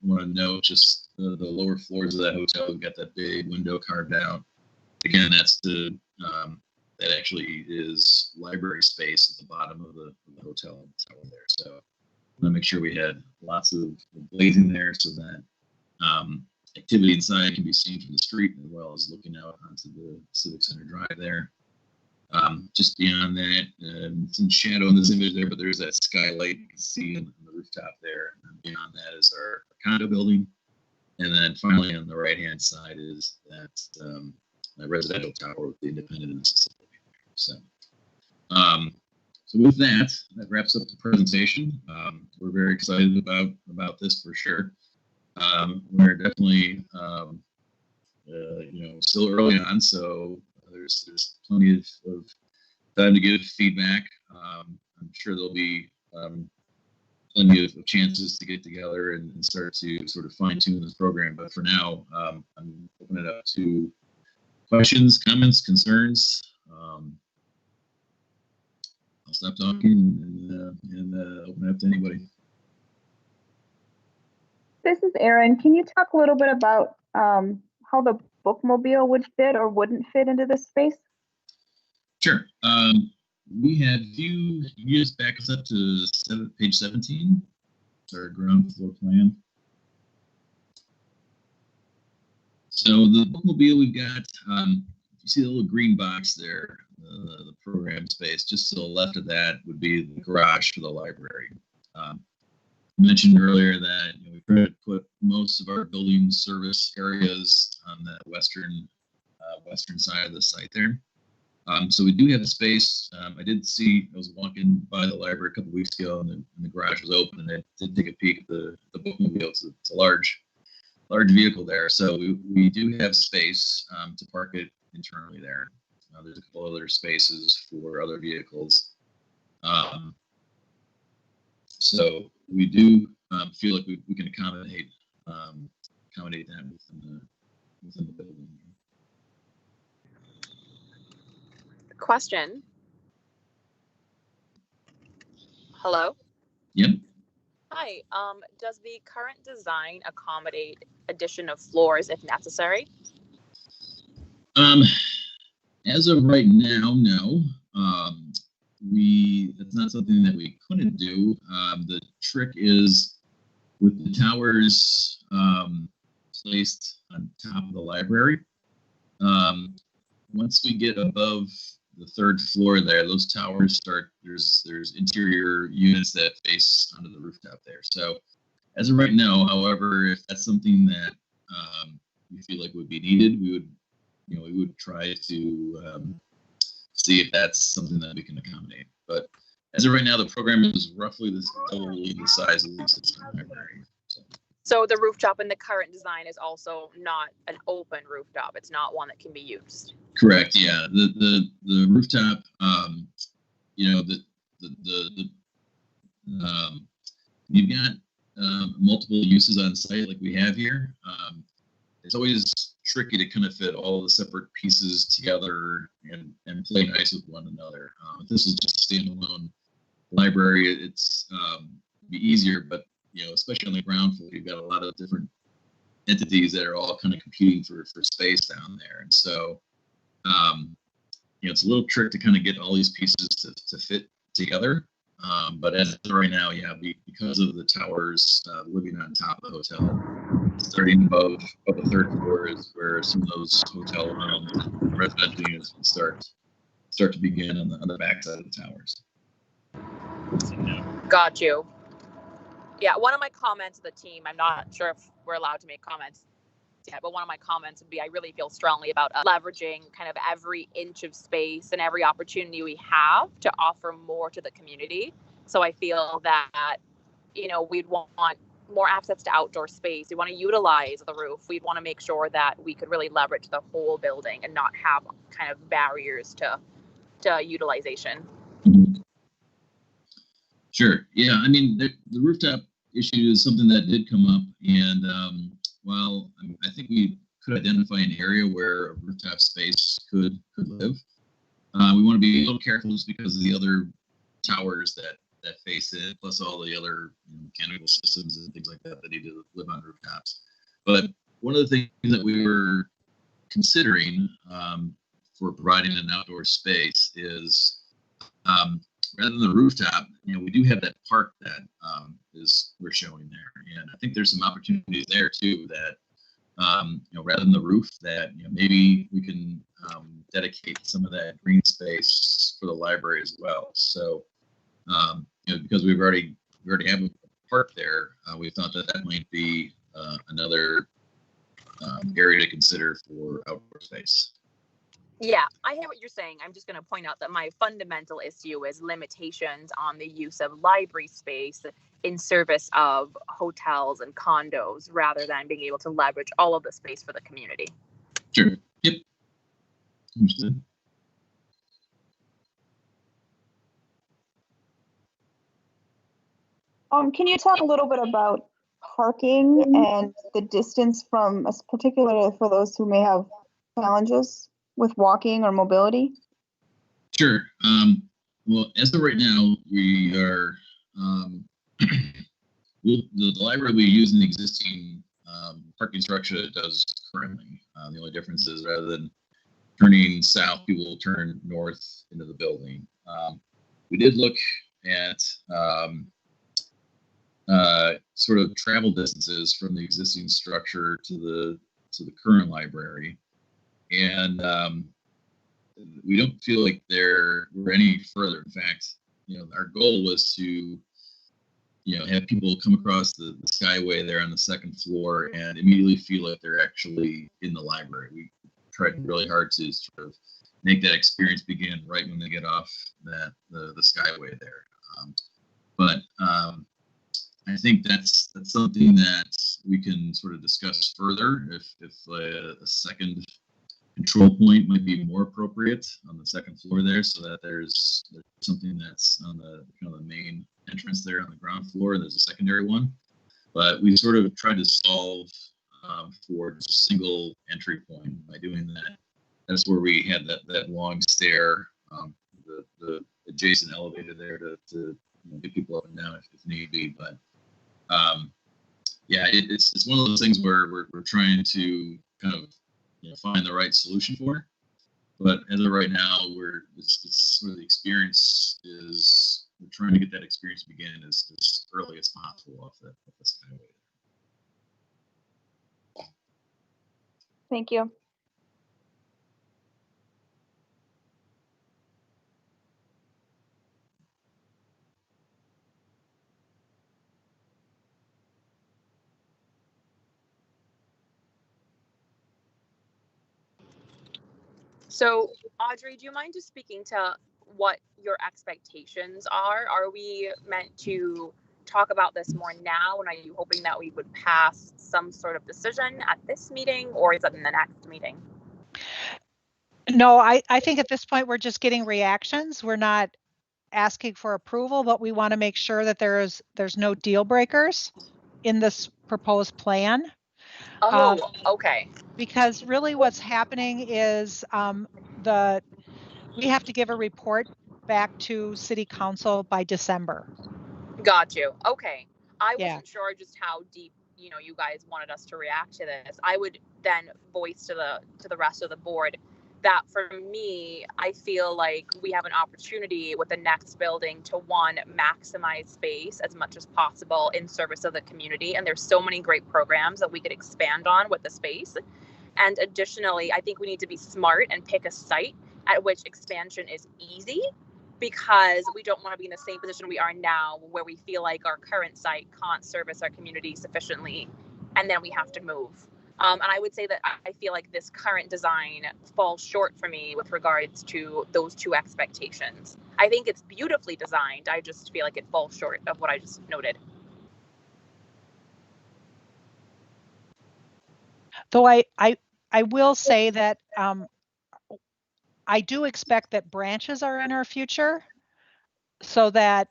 want to note just the lower floors of that hotel. We've got that big window carved out. Again, that's that actually is library space at the bottom of the hotel tower there. So I want to make sure we had lots of glazing there so that activity inside can be seen from the street as well as looking out onto the Civic Center Drive there. Just beyond that, some shadow in this image there, but there's that skylight you can see on the rooftop there. And beyond that is our condo building. And then finally on the right-hand side is that residential tower with the independent and assisted living. So with that wraps up the presentation. We're very excited about this for sure. We're definitely still early on, so there's plenty of time to give feedback. I'm sure there'll be plenty of chances to get together and start to sort of fine tune this program. But for now, I'm opening it up to questions, comments, concerns. I'll stop talking and open it up to anybody. This is Erin. Can you talk a little bit about how the bookmobile would fit or wouldn't fit into this space? Sure. We had you just back us up to page 17. It's our ground floor plan. So the bookmobile we've got, you see the little green box there, the program space. Just to the left of that would be the garage for the library. I mentioned earlier that we try to put most of our building service areas on the western side of the site there. So we do have a space. I was walking by the library a couple weeks ago, and the garage was open, and I did take a peek at the bookmobile. It's a large vehicle there. So we do have space to park it internally there. There's a couple other spaces for other vehicles. So we do feel like we can accommodate that within the building. Question. Hello? Yep. Hi. Does the current design accommodate addition of floors if necessary? As of right now, no. That's not something that we couldn't do. The trick is with the towers placed on top of the library. Once we get above the third floor there, those towers there's interior units that face onto the rooftop there. So as of right now, however, if that's something that we feel like would be needed, we would try to see if that's something that we can accommodate. But as of right now, the program is roughly the size of the existing library. So the rooftop in the current design is also not an open rooftop. It's not one that can be used. Correct. Yeah. The rooftop, you've got multiple uses on site like we have here. It's always tricky to kind of fit all the separate pieces together and play nice with one another. If this is just a standalone library, it's be easier, but especially on the ground floor, you've got a lot of different entities that are all kind of competing for space down there. And so, it's a little trick to kind of get all these pieces to fit together. But as of right now, because of the towers living on top of the hotel, starting above the third floor is where some of those hotel residential units can start to begin on the backside of the towers. Got you. Yeah, one of my comments to the team, I'm not sure if we're allowed to make comments yet, but one of my comments would be I really feel strongly about leveraging kind of every inch of space and every opportunity we have to offer more to the community. So I feel that, we'd want more access to outdoor space. We want to utilize the roof. We'd want to make sure that we could really leverage the whole building and not have kind of barriers to utilization. Sure. Yeah. I mean, the rooftop issue is something that did come up, and while I think we could identify an area where a rooftop space could live, we want to be a little careful just because of the other towers that face it, plus all the other mechanical systems and things like that that need to live on rooftops. But one of the things that we were considering for providing an outdoor space is rather than the rooftop, we do have that park that we're showing there, and I think there's some opportunities there too that rather than the roof, that maybe we can dedicate some of that green space for the library as well. So because we already have a park there, we thought that might be another area to consider for outdoor space. Yeah, I hear what you're saying. I'm just going to point out that my fundamental issue is limitations on the use of library space in service of hotels and condos rather than being able to leverage all of the space for the community. Sure. Yep. Understood. Can you talk a little bit about parking and the distance from, particularly for those who may have challenges with walking or mobility? Sure. Well, as of right now, we are the library we use in the existing parking structure that it does currently. The only difference is rather than turning south, people will turn north into the building. We did look at sort of travel distances from the existing structure to the current library, and we don't feel like we're any further. In fact, our goal was to have people come across the skyway there on the second floor and immediately feel like they're actually in the library. We tried really hard to sort of make that experience begin right when they get off the skyway there. But I think that's something that we can sort of discuss further if a second control point might be more appropriate on the second floor there, so that there's something that's on the the main entrance there on the ground floor, and there's a secondary one. But we sort of tried to solve for just a single entry point by doing that. That's where we had that long stair, the adjacent elevator there to get people up and down if need be. But yeah, it's one of those things where we're trying to kind of find the right solution for. But as of right now, it's sort of the experience is we're trying to get that experience to begin as early as possible off the skyway. Thank you. So, Audrey, do you mind just speaking to what your expectations are? Are we meant to talk about this more now, and are you hoping that we would pass some sort of decision at this meeting, or is it in the next meeting? No, I think at this point we're just getting reactions. We're not asking for approval, but we want to make sure that there's no deal breakers in this proposed plan. Oh, okay. Because really what's happening is we have to give a report back to City Council by December. Got you. Okay. I wasn't sure just how deep, you guys wanted us to react to this. I would then voice to the rest of the board that for me, I feel like we have an opportunity with the next building to maximize space as much as possible in service of the community. And there's so many great programs that we could expand on with the space. And additionally, I think we need to be smart and pick a site at which expansion is easy, because we don't want to be in the same position we are now where we feel like our current site can't service our community sufficiently and then we have to move. And I would say that I feel like this current design falls short for me with regards to those two expectations. I think it's beautifully designed. I just feel like it falls short of what I just noted. Though I will say that I do expect that branches are in our future, so that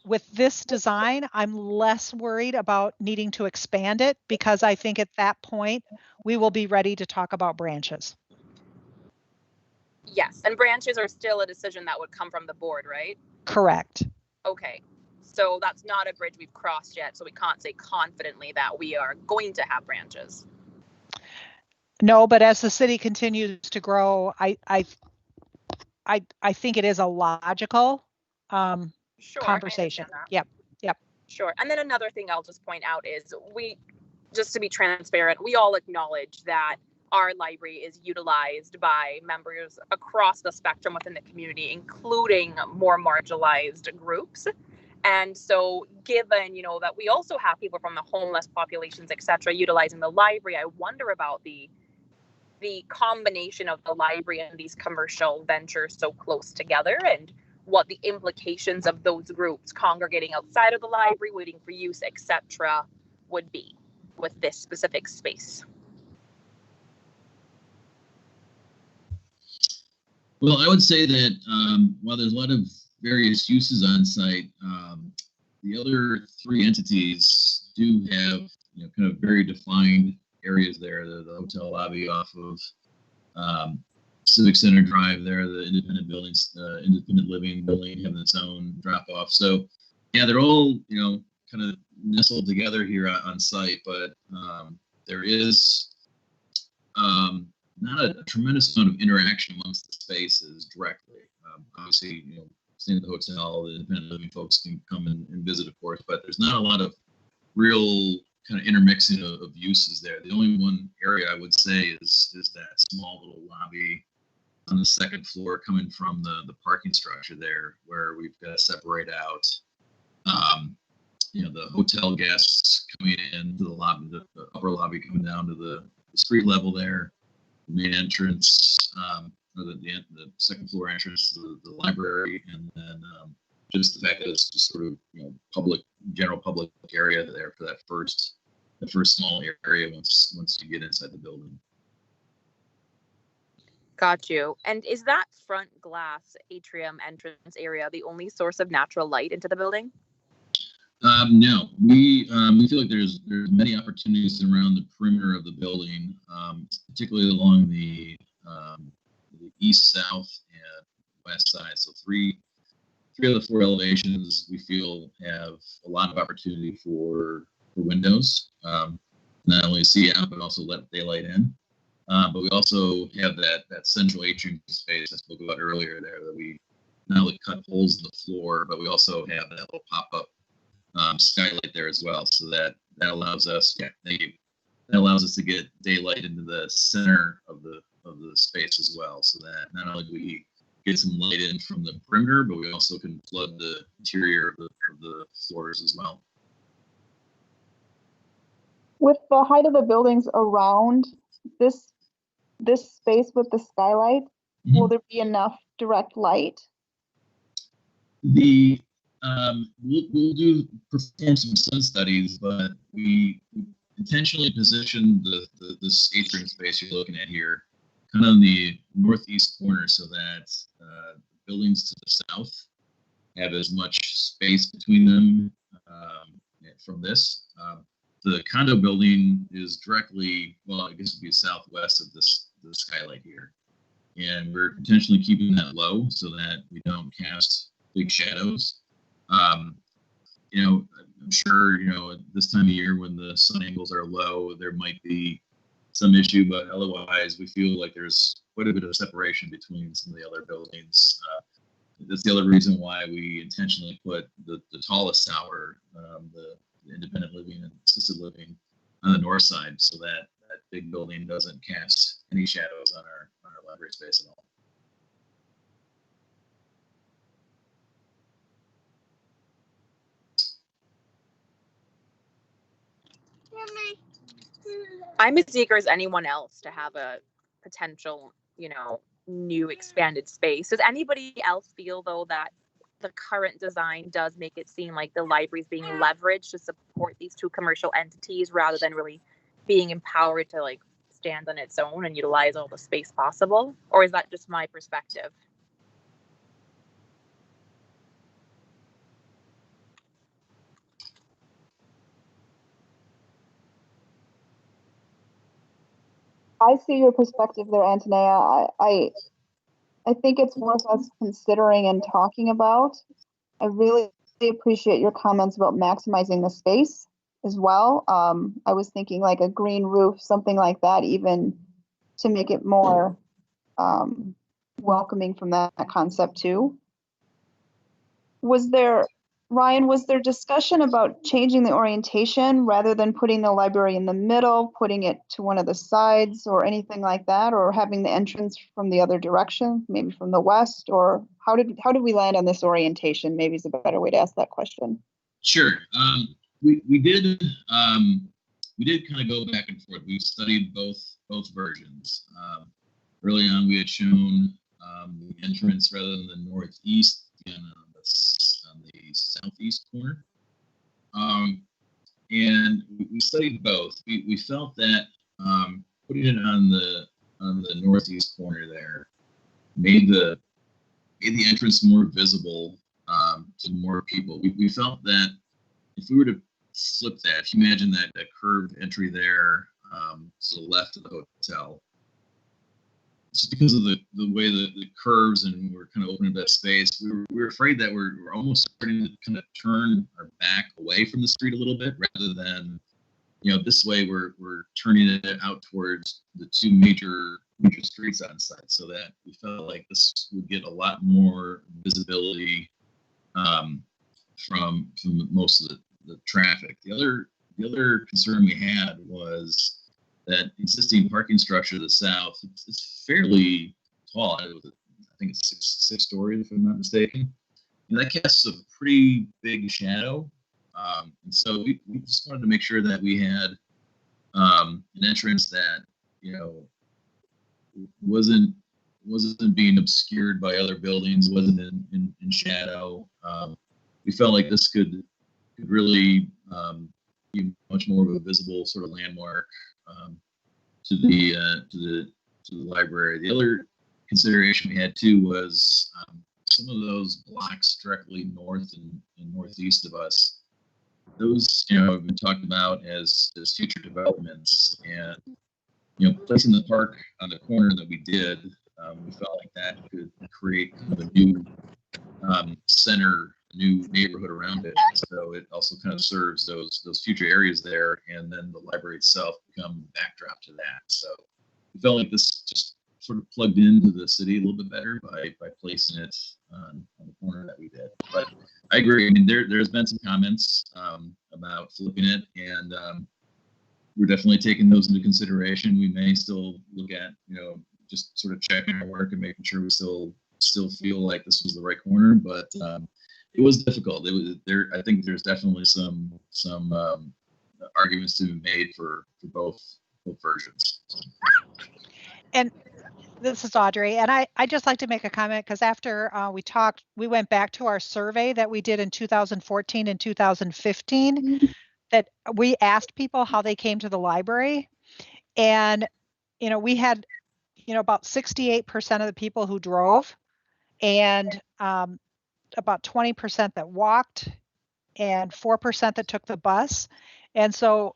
with this design, I'm less worried about needing to expand it, because I think at that point we will be ready to talk about branches. Yes, and branches are still a decision that would come from the board, right? Correct. Okay, so that's not a bridge we've crossed yet, so we can't say confidently that we are going to have branches. No, but as the city continues to grow, I think it is a logical Sure, conversation. I understand that. Yep. Sure. And then another thing I'll just point out is just to be transparent, we all acknowledge that our library is utilized by members across the spectrum within the community, including more marginalized groups. And so given, that we also have people from the homeless populations, et cetera, utilizing the library, I wonder about the combination of the library and these commercial ventures so close together, and what the implications of those groups congregating outside of the library, waiting for use, etc., would be with this specific space. Well, I would say that while there's a lot of various uses on site, the other three entities do have kind of very defined areas there. The hotel lobby off of Civic Center Drive there, the independent buildings, independent living building having its own drop off. So yeah, they're all kind of nestled together here on site, but there is not a tremendous amount of interaction amongst the spaces directly. Obviously, staying at the hotel, the independent living folks can come and visit, of course, but there's not a lot of real kind of intermixing of uses there. The only one area I would say is that small little lobby on the second floor coming from the parking structure there, where we've got to separate out the hotel guests coming into the lobby, the upper lobby coming down to the street level there, the main entrance, or the second floor entrance to the library, and then just the fact that it's just sort of general public area there for the first small area once you get inside the building. Got you. And is that front glass atrium entrance area the only source of natural light into the building? No, we feel like there's many opportunities around the perimeter of the building, particularly along the east, south, and west side. So three of the four elevations we feel have a lot of opportunity for windows, not only see out but also let daylight in. But we also have that central atrium space I spoke about earlier there, that we not only cut holes in the floor, but we also have that little pop-up skylight there as well. So that allows us, thank you. That allows us to get daylight into the center of the space as well. So that not only do we get some light in from the perimeter, but we also can flood the interior of the floors as well. With the height of the buildings around this space with the skylight, will there be enough direct light? We'll perform some sun studies, but we intentionally positioned this atrium space you're looking at here kind of in the northeast corner, so that buildings to the south have as much space between them from this. The condo building is directly, well, I guess it'd be southwest of the skylight here. And we're intentionally keeping that low so that we don't cast big shadows. I'm sure, at this time of year when the sun angles are low, there might be some issue, but otherwise we feel like there's quite a bit of separation between some of the other buildings. That's the other reason why we intentionally put the tallest tower, the independent living and assisted living, on the north side, so that big building doesn't cast any shadows on our library space at all. I'm as eager as anyone else to have a potential, new expanded space. Does anybody else feel, though, that the current design does make it seem like the library is being leveraged to support these two commercial entities rather than really being empowered to stand on its own and utilize all the space possible? Or is that just my perspective? I see your perspective there, Antonia. I I think it's worth us considering and talking about. I really appreciate your comments about maximizing the space as well. I was thinking like a green roof, something like that, even to make it more welcoming from that concept too. Ryan, was there discussion about changing the orientation rather than putting the library in the middle, putting it to one of the sides or anything like that, or having the entrance from the other direction, maybe from the west? Or how did we land on this orientation? Maybe is a better way to ask that question. Sure. We did kind of go back and forth. We studied both versions. Early on, we had shown the entrance rather than the northeast and on the southeast corner. And we studied both. We felt that putting it on the northeast corner there made the entrance more visible to more people. We felt that if we were to flip that, if you imagine that curved entry there to the left of the hotel, just because of the way the curves and we're kind of opening that space, we were afraid that we're almost starting to kind of turn our back away from the street a little bit, rather than, this way we're turning it out towards the two major streets on site, so that we felt like this would get a lot more visibility from most of the traffic. The other concern we had was that existing parking structure to the south. It's fairly tall. I think it's six stories, if I'm not mistaken. And that casts a pretty big shadow. And so we just wanted to make sure that we had an entrance that wasn't being obscured by other buildings, wasn't in shadow. We felt like this could really be much more of a visible sort of landmark to the library. The other consideration we had too was some of those blocks directly north and northeast of us. Those have been talked about as future developments, and placing the park on the corner that we did, we felt like that could create kind of a new center, new neighborhood around it. So it also kind of serves those future areas there, and then the library itself become the backdrop to that. So we felt like this just sort of plugged into the city a little bit better by placing it on the corner that we did. But I agree. I mean, there's been some comments about flipping it, and we're definitely taking those into consideration. We may still look at just sort of checking our work and making sure we still feel like this was the right corner, but it was difficult. It was there. I think there's definitely some arguments to be made for both versions. And this is Audrey, and I just like to make a comment, because after we went back to our survey that we did in 2014 and 2015, that we asked people how they came to the library, and we had about 68% of the people who drove, and about 20% that walked, and 4% that took the bus. And so,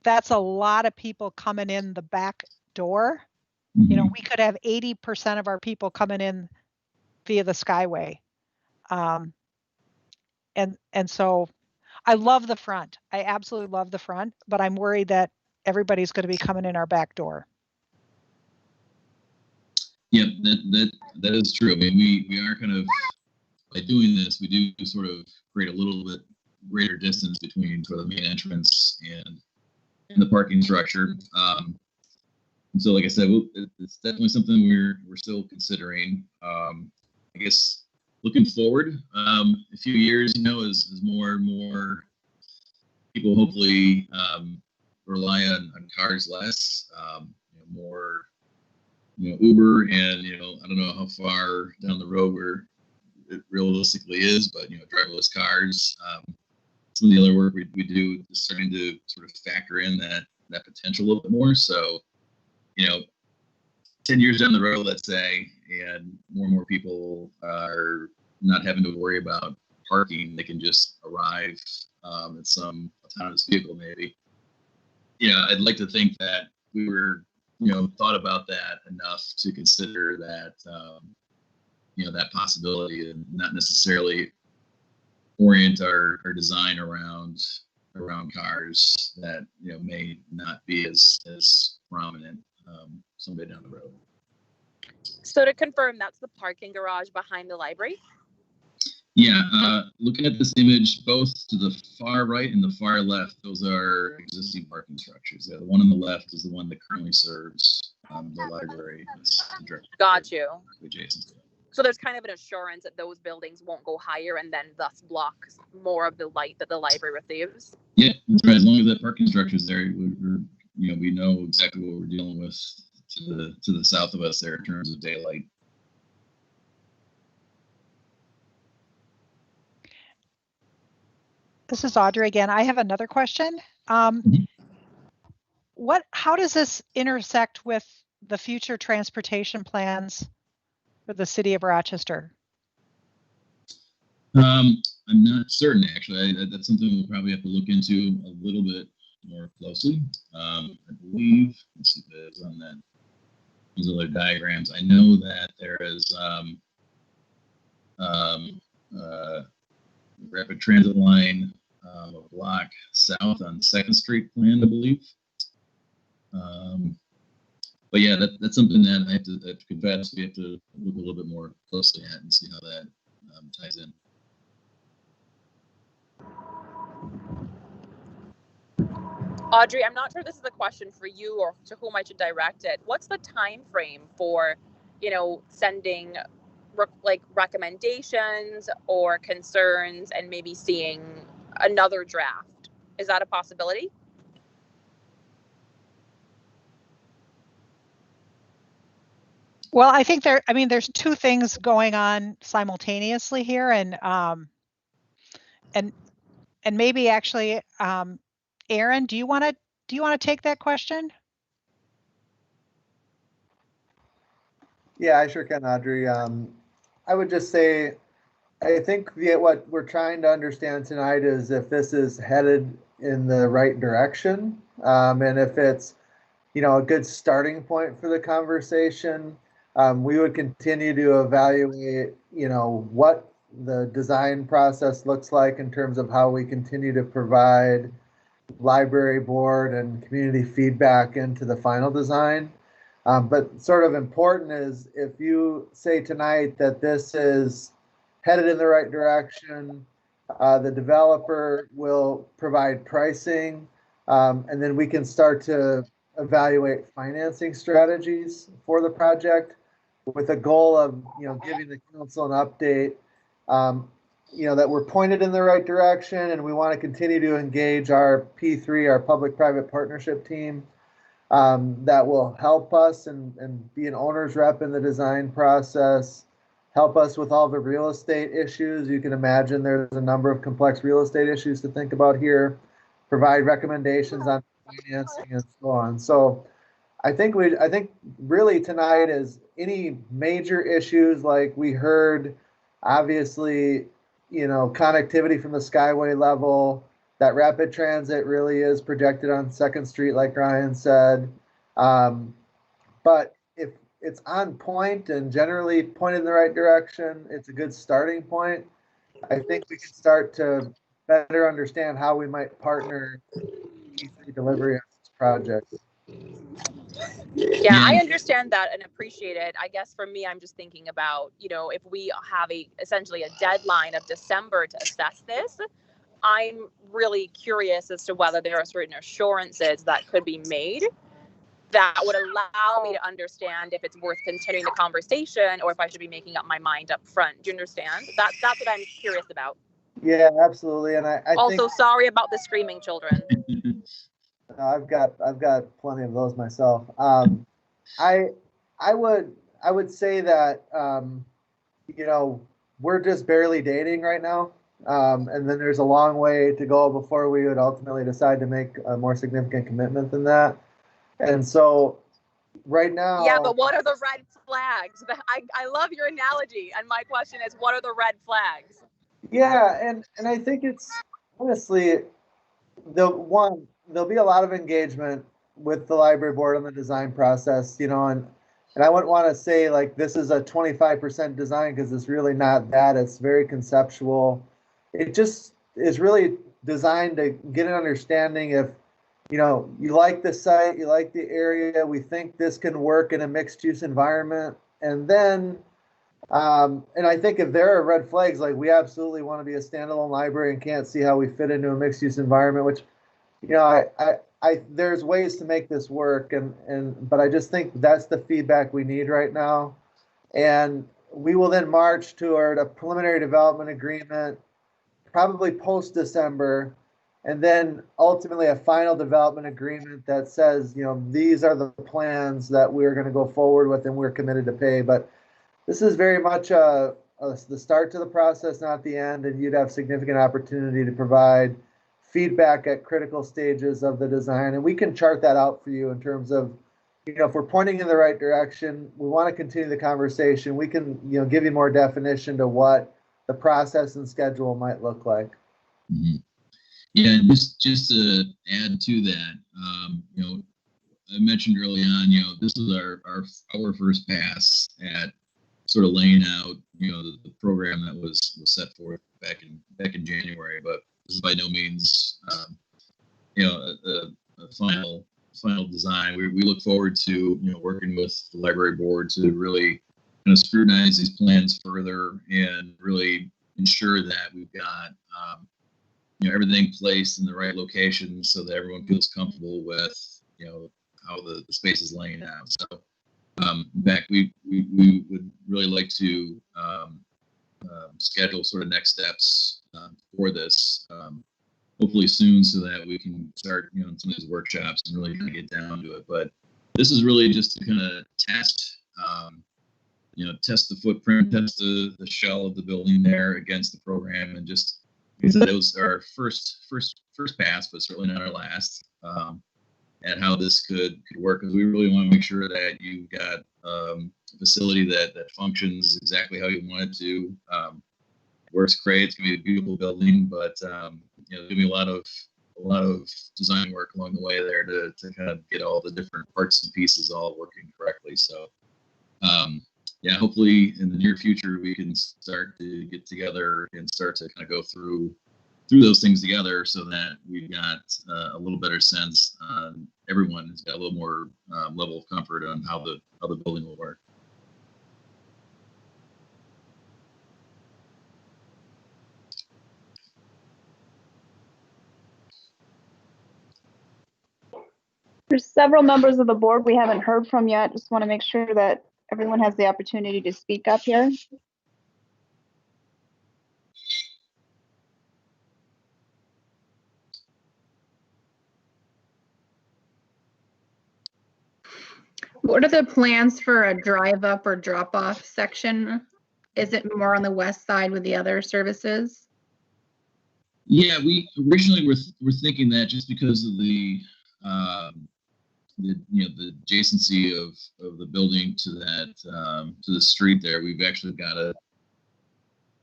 that's a lot of people coming in the back door. Mm-hmm. We could have 80% of our people coming in via the Skyway. And so I love the front. I absolutely love the front, but I'm worried that everybody's going to be coming in our back door. Yeah, that is true. I mean, we are kind of, by doing this, we do sort of create a little bit greater distance between sort of the main entrance and the parking structure. And so, like I said, it's definitely something we're still considering. I guess looking forward, a few years, as more and more people hopefully rely on cars less, more. Uber, and I don't know how far down the road it realistically is, but driverless cars. Some of the other work we do is starting to sort of factor in that potential a little bit more. So, 10 years down the road, let's say, and more people are not having to worry about parking, they can just arrive at some autonomous vehicle, maybe. I'd like to think that we were thought about that enough to consider that, that possibility, and not necessarily orient our design around cars that may not be as prominent someday down the road. So to confirm, that's the parking garage behind the library? Yeah, looking at this image, both to the far right and the far left, those are existing parking structures. The one on the left is the one that currently serves the library. Got you. Adjacent to it. So there's kind of an assurance that those buildings won't go higher and then thus block more of the light that the library receives? Yeah, that's right. As long as that parking structure is there, we know exactly what we're dealing with to the south of us there in terms of daylight. This is Audrey again. I have another question. How does this intersect with the future transportation plans for the city of Rochester? I'm not certain, actually. That's something we'll probably have to look into a little bit more closely. I believe, let's see if it is on those other diagrams. I know that there is rapid transit line a block south on 2nd Street planned, I believe. But yeah, that's something that I have to confess we have to look a little bit more closely at and see how that ties in. Audrey, I'm not sure this is a question for you or to whom I should direct it. What's the time frame for, sending recommendations or concerns and maybe seeing another draft? Is that a possibility? Well, I think there's two things going on simultaneously here, and maybe actually, Aaron, do you want to take that question? Yeah, I sure can, Audrey. I would just say, I think what we're trying to understand tonight is if this is headed in the right direction, and if it's, a good starting point for the conversation. We would continue to evaluate, what the design process looks like in terms of how we continue to provide library board and community feedback into the final design. But sort of important is if you say tonight that this is headed in the right direction, the developer will provide pricing, and then we can start to evaluate financing strategies for the project with a goal of, giving the council an update, that we're pointed in the right direction, and we want to continue to engage our P3, our public-private partnership team, that will help us and be an owner's rep in the design process, help us with all the real estate issues. You can imagine there's a number of complex real estate issues to think about here, provide recommendations on financing and so on. So I think really tonight is any major issues like we heard, obviously, connectivity from the Skyway level, that rapid transit really is projected on 2nd Street, like Ryan said. But if it's on point and generally pointed in the right direction, it's a good starting point. I think we can start to better understand how we might partner P3 delivery on this project. Yeah, I understand that and appreciate it. I guess for me, I'm just thinking about, if we have essentially a deadline of December to assess this, I'm really curious as to whether there are certain assurances that could be made that would allow me to understand if it's worth continuing the conversation or if I should be making up my mind up front. Do you understand? That's what I'm curious about. Yeah, absolutely. And I also think, sorry about the screaming children. I've got plenty of those myself. I would say that we're just barely dating right now, and then there's a long way to go before we would ultimately decide to make a more significant commitment than that. And so, right now. Yeah, but what are the red flags? I love your analogy, and my question is, what are the red flags? Yeah, and I think it's honestly there'll be a lot of engagement with the library board on the design process, you know, and I wouldn't want to say like this is a 25% design because it's really not that. It's very conceptual. It just is really designed to get an understanding if, you know, you like the site, you like the area, we think this can work in a mixed use environment. And then, and I think if there are red flags, like we absolutely want to be a standalone library and can't see how we fit into a mixed use environment, which, you know, there's ways to make this work, but I just think that's the feedback we need right now. And we will then march toward a preliminary development agreement, probably post-December, and then ultimately a final development agreement that says, you know, these are the plans that we're going to go forward with and we're committed to pay. But this is very much the start to the process, not the end, and you'd have significant opportunity to provide feedback at critical stages of the design. And we can chart that out for you in terms of, you know, if we're pointing in the right direction, we want to continue the conversation. We can, you know, give you more definition to what the process and schedule might look like. Mm-hmm. Yeah, and just to add to that, you know, I mentioned early on, you know, this is our first pass at sort of laying out, you know, the program that was set forth back in January, but this is by no means, you know, a final design. We look forward to, you know, working with the library board to really kind of scrutinize these plans further and really ensure that we've got, you know, everything placed in the right location so that everyone feels comfortable with, you know, how the space is laying out. So, in fact, we would really like to schedule sort of next steps for this, hopefully soon, so that we can start, you know, some of these workshops and really kind of get down to it. But this is really just to kind of test, you know, test the footprint, test the shell of the building there against the program, and just because it was our first pass, but certainly not our last, at how this could work. Because we really want to make sure that you've got a facility that functions exactly how you want it to. Works great. It's gonna be a beautiful building, but you know, there's gonna be a lot of design work along the way there to kind of get all the different parts and pieces all working correctly. So, yeah, hopefully in the near future we can start to get together and start to kind of go through those things together, so that we've got a little better sense. Everyone has got a little more level of comfort on how the building will work. There's several members of the board we haven't heard from yet. Just want to make sure that everyone has the opportunity to speak up here. What are the plans for a drive up or drop off section? Is it more on the west side with the other services? Yeah, we originally were thinking that just because of the you know, the adjacency of the building to that to the street there. We've actually got a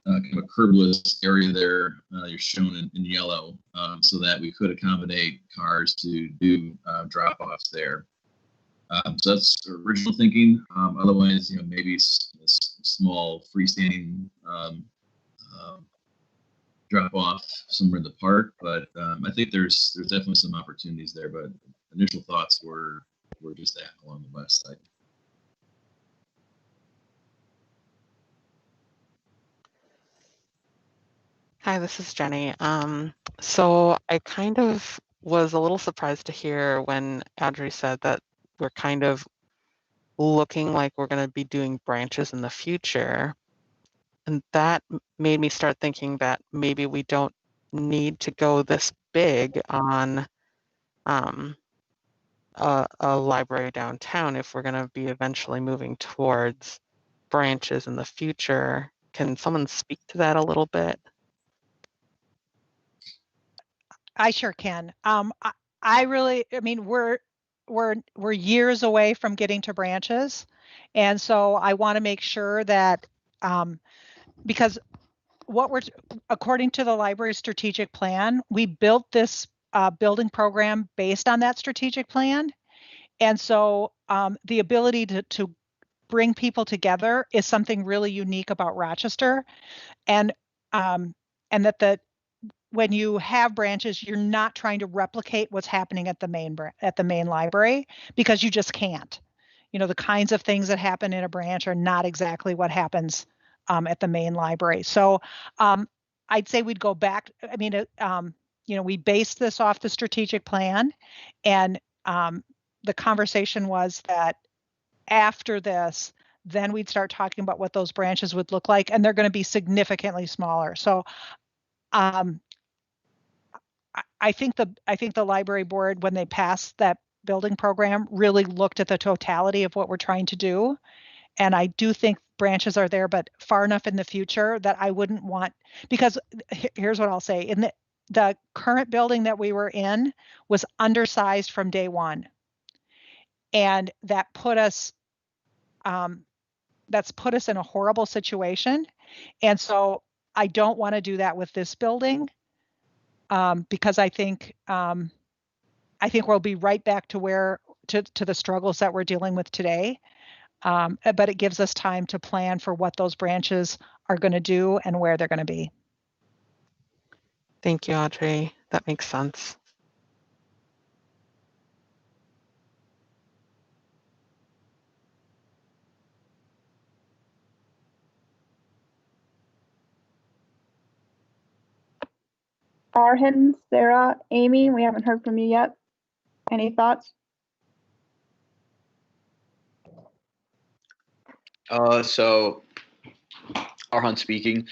kind of a curbless area there. You're shown in yellow, so that we could accommodate cars to do drop-offs there. So that's original thinking. Otherwise, you know, maybe a small freestanding drop-off somewhere in the park. But I think there's definitely some opportunities there. But initial thoughts were just that along the west side. Hi, this is Jenny. So I kind of was a little surprised to hear when Audrey said that we're kind of looking like we're going to be doing branches in the future. And that made me start thinking that maybe we don't need to go this big on a library downtown if we're going to be eventually moving towards branches in the future. Can someone speak to that a little bit? I sure can. I mean, we're years away from getting to branches. And so I want to make sure that, because according to the library strategic plan, we built this building program based on that strategic plan. And so the ability to bring people together is something really unique about Rochester. And that when you have branches, you're not trying to replicate what's happening at the main library, because you just can't. You know, the kinds of things that happen in a branch are not exactly what happens at the main library. So I'd say we'd go back. I mean, you know, we based this off the strategic plan, and the conversation was that after this, then we'd start talking about what those branches would look like, and they're going to be significantly smaller. So I think the library board, when they passed that building program, really looked at the totality of what we're trying to do. And I do think branches are there, but far enough in the future that I wouldn't want, because here's what I'll say. In the current building that we were in was undersized from day one. And that's put us in a horrible situation. And so I don't want to do that with this building, because I think we'll be right back to the struggles that we're dealing with today. But it gives us time to plan for what those branches are going to do and where they're going to be. Thank you, Audrey. That makes sense. Arhin, Sarah, Amy, we haven't heard from you yet. Any thoughts? So Arhan speaking.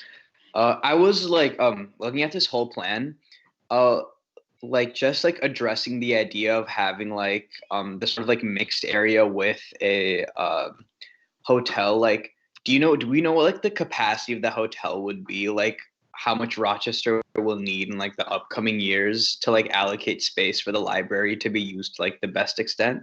I was like looking at this whole plan, like just like addressing the idea of having like this sort of like mixed area with a hotel. Like, do we know what like the capacity of the hotel would be? Like how much Rochester will need in like the upcoming years to like allocate space for the library to be used to like the best extent?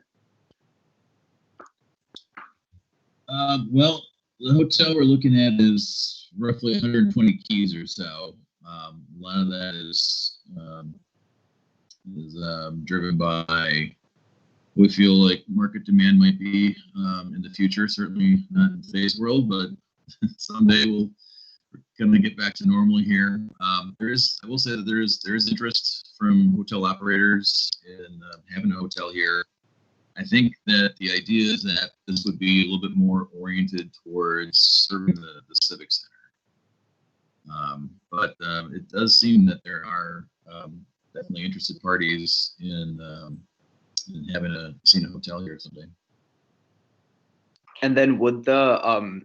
Well, the hotel we're looking at is roughly 120 keys or so. A lot of that is driven by we feel like market demand might be in the future. Certainly not in today's world, but someday we're going to get back to normal here. I will say that there is interest from hotel operators in having a hotel here. I think that the idea is that this would be a little bit more oriented towards serving the civic center. But it does seem that there are definitely interested parties in having seen a hotel here someday. And then would the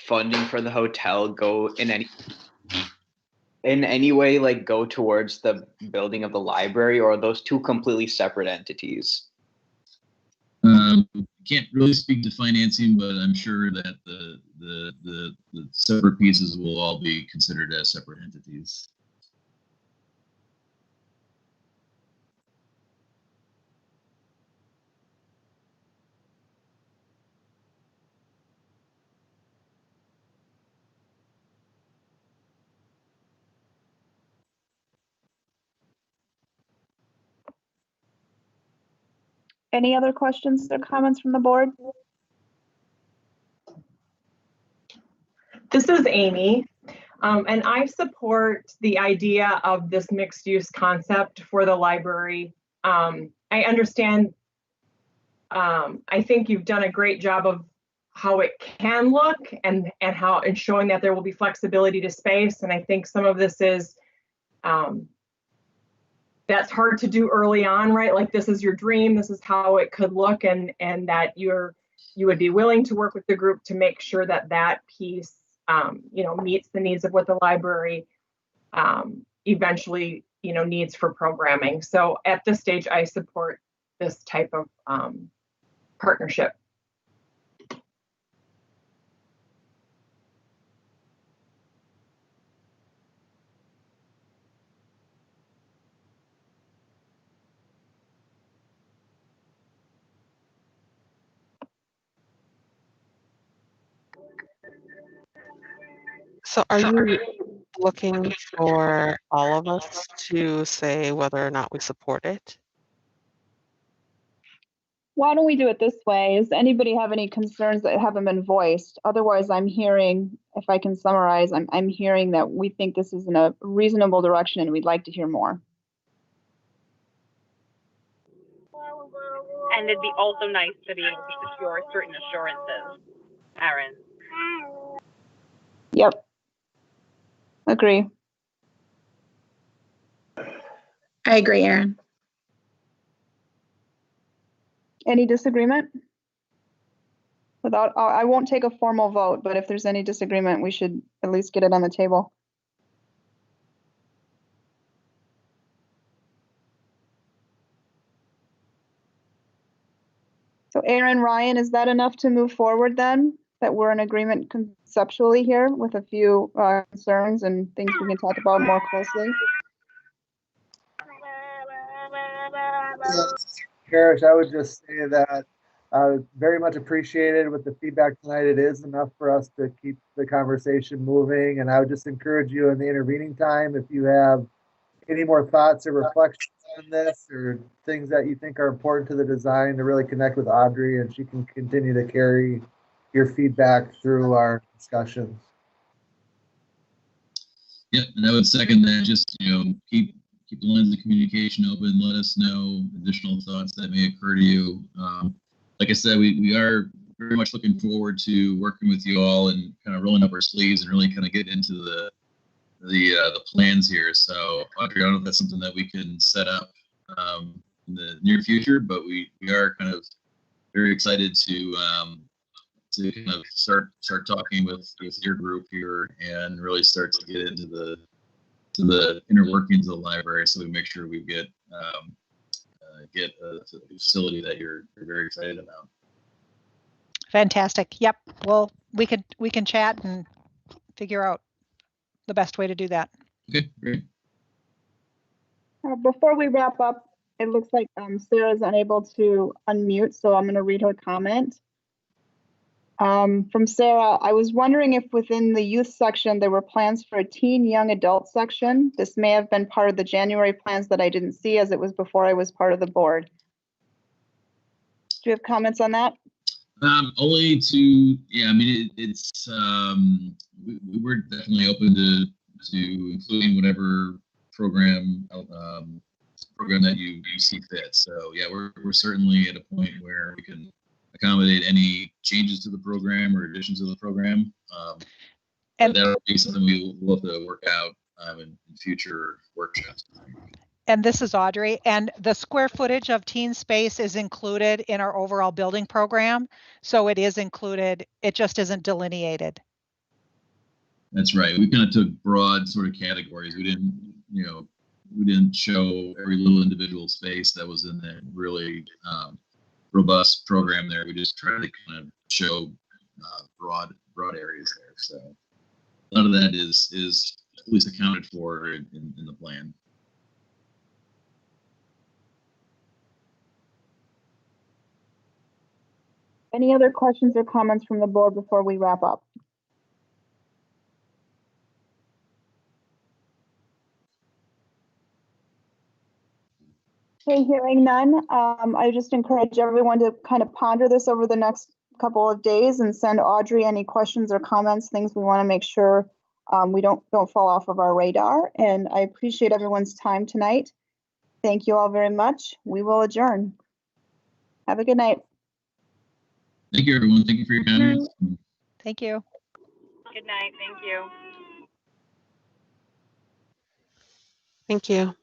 funding for the hotel go in any way like go towards the building of the library, or are those two completely separate entities? Can't really speak to financing, but I'm sure that the separate pieces will all be considered as separate entities. Any other questions or comments from the board? This is Amy, and I support the idea of this mixed use concept for the library. I understand, I think you've done a great job of how it can look and showing that there will be flexibility to space. And I think some of this is, that's hard to do early on, right? Like this is your dream, this is how it could look, and that you would be willing to work with the group to make sure that that piece meets the needs of what the library eventually needs for programming. So at this stage, I support this type of partnership. So are you looking for all of us to say whether or not we support it? Why don't we do it this way? Does anybody have any concerns that haven't been voiced? Otherwise, I'm hearing, if I can summarize, I'm hearing that we think this is in a reasonable direction and we'd like to hear more. And it'd be also nice to be able to secure certain assurances, Aaron. Yep. Agree. I agree, Aaron. Any disagreement? Without, I won't take a formal vote, but if there's any disagreement, we should at least get it on the table. So Aaron, Ryan, is that enough to move forward then? That we're in agreement conceptually here with a few concerns and things we can talk about more closely? Parrish, I would just say that very much appreciated with the feedback tonight. It is enough for us to keep the conversation moving. And I would just encourage you in the intervening time, if you have any more thoughts or reflections on this or things that you think are important to the design, to really connect with Audrey, and she can continue to carry your feedback through our discussions. Yep, and I would second that. Just, keep the lines of communication open. Let us know additional thoughts that may occur to you. Like I said, we are very much looking forward to working with you all and kind of rolling up our sleeves and really kind of get into the plans here. So Audrey, I don't know if that's something that we can set up in the near future, but we are kind of very excited to kind of start talking with your group here and really start to get into the inner workings of the library, so we make sure we get a facility that you're very excited about. Fantastic. Yep. Well, we can chat and figure out the best way to do that. Okay, great. Before we wrap up, it looks like Sarah's unable to unmute, so I'm going to read her comment. From Sarah, I was wondering if within the youth section there were plans for a teen young adult section. This may have been part of the January plans that I didn't see, as it was before I was part of the board. Do you have comments on that? Only to, yeah, I mean, it's we're definitely open to including whatever program that you see fit. So yeah, we're certainly at a point where we can accommodate any changes to the program or additions to the program. And that'll be something we'll have to work out in future workshops. And this is Audrey. And the square footage of teen space is included in our overall building program. So it is included. It just isn't delineated. That's right. We kind of took broad sort of categories. We didn't show every little individual space that was in that really robust program there. We just tried to kind of show broad areas there. So a lot of that is at least accounted for in the plan. Any other questions or comments from the board before we wrap up? Okay, hearing none, I just encourage everyone to kind of ponder this over the next couple of days and send Audrey any questions or comments, things we want to make sure we don't fall off of our radar. And I appreciate everyone's time tonight. Thank you all very much. We will adjourn. Have a good night. Thank you, everyone. Thank you for your comments. Thank you. Good night. Thank you. Thank you.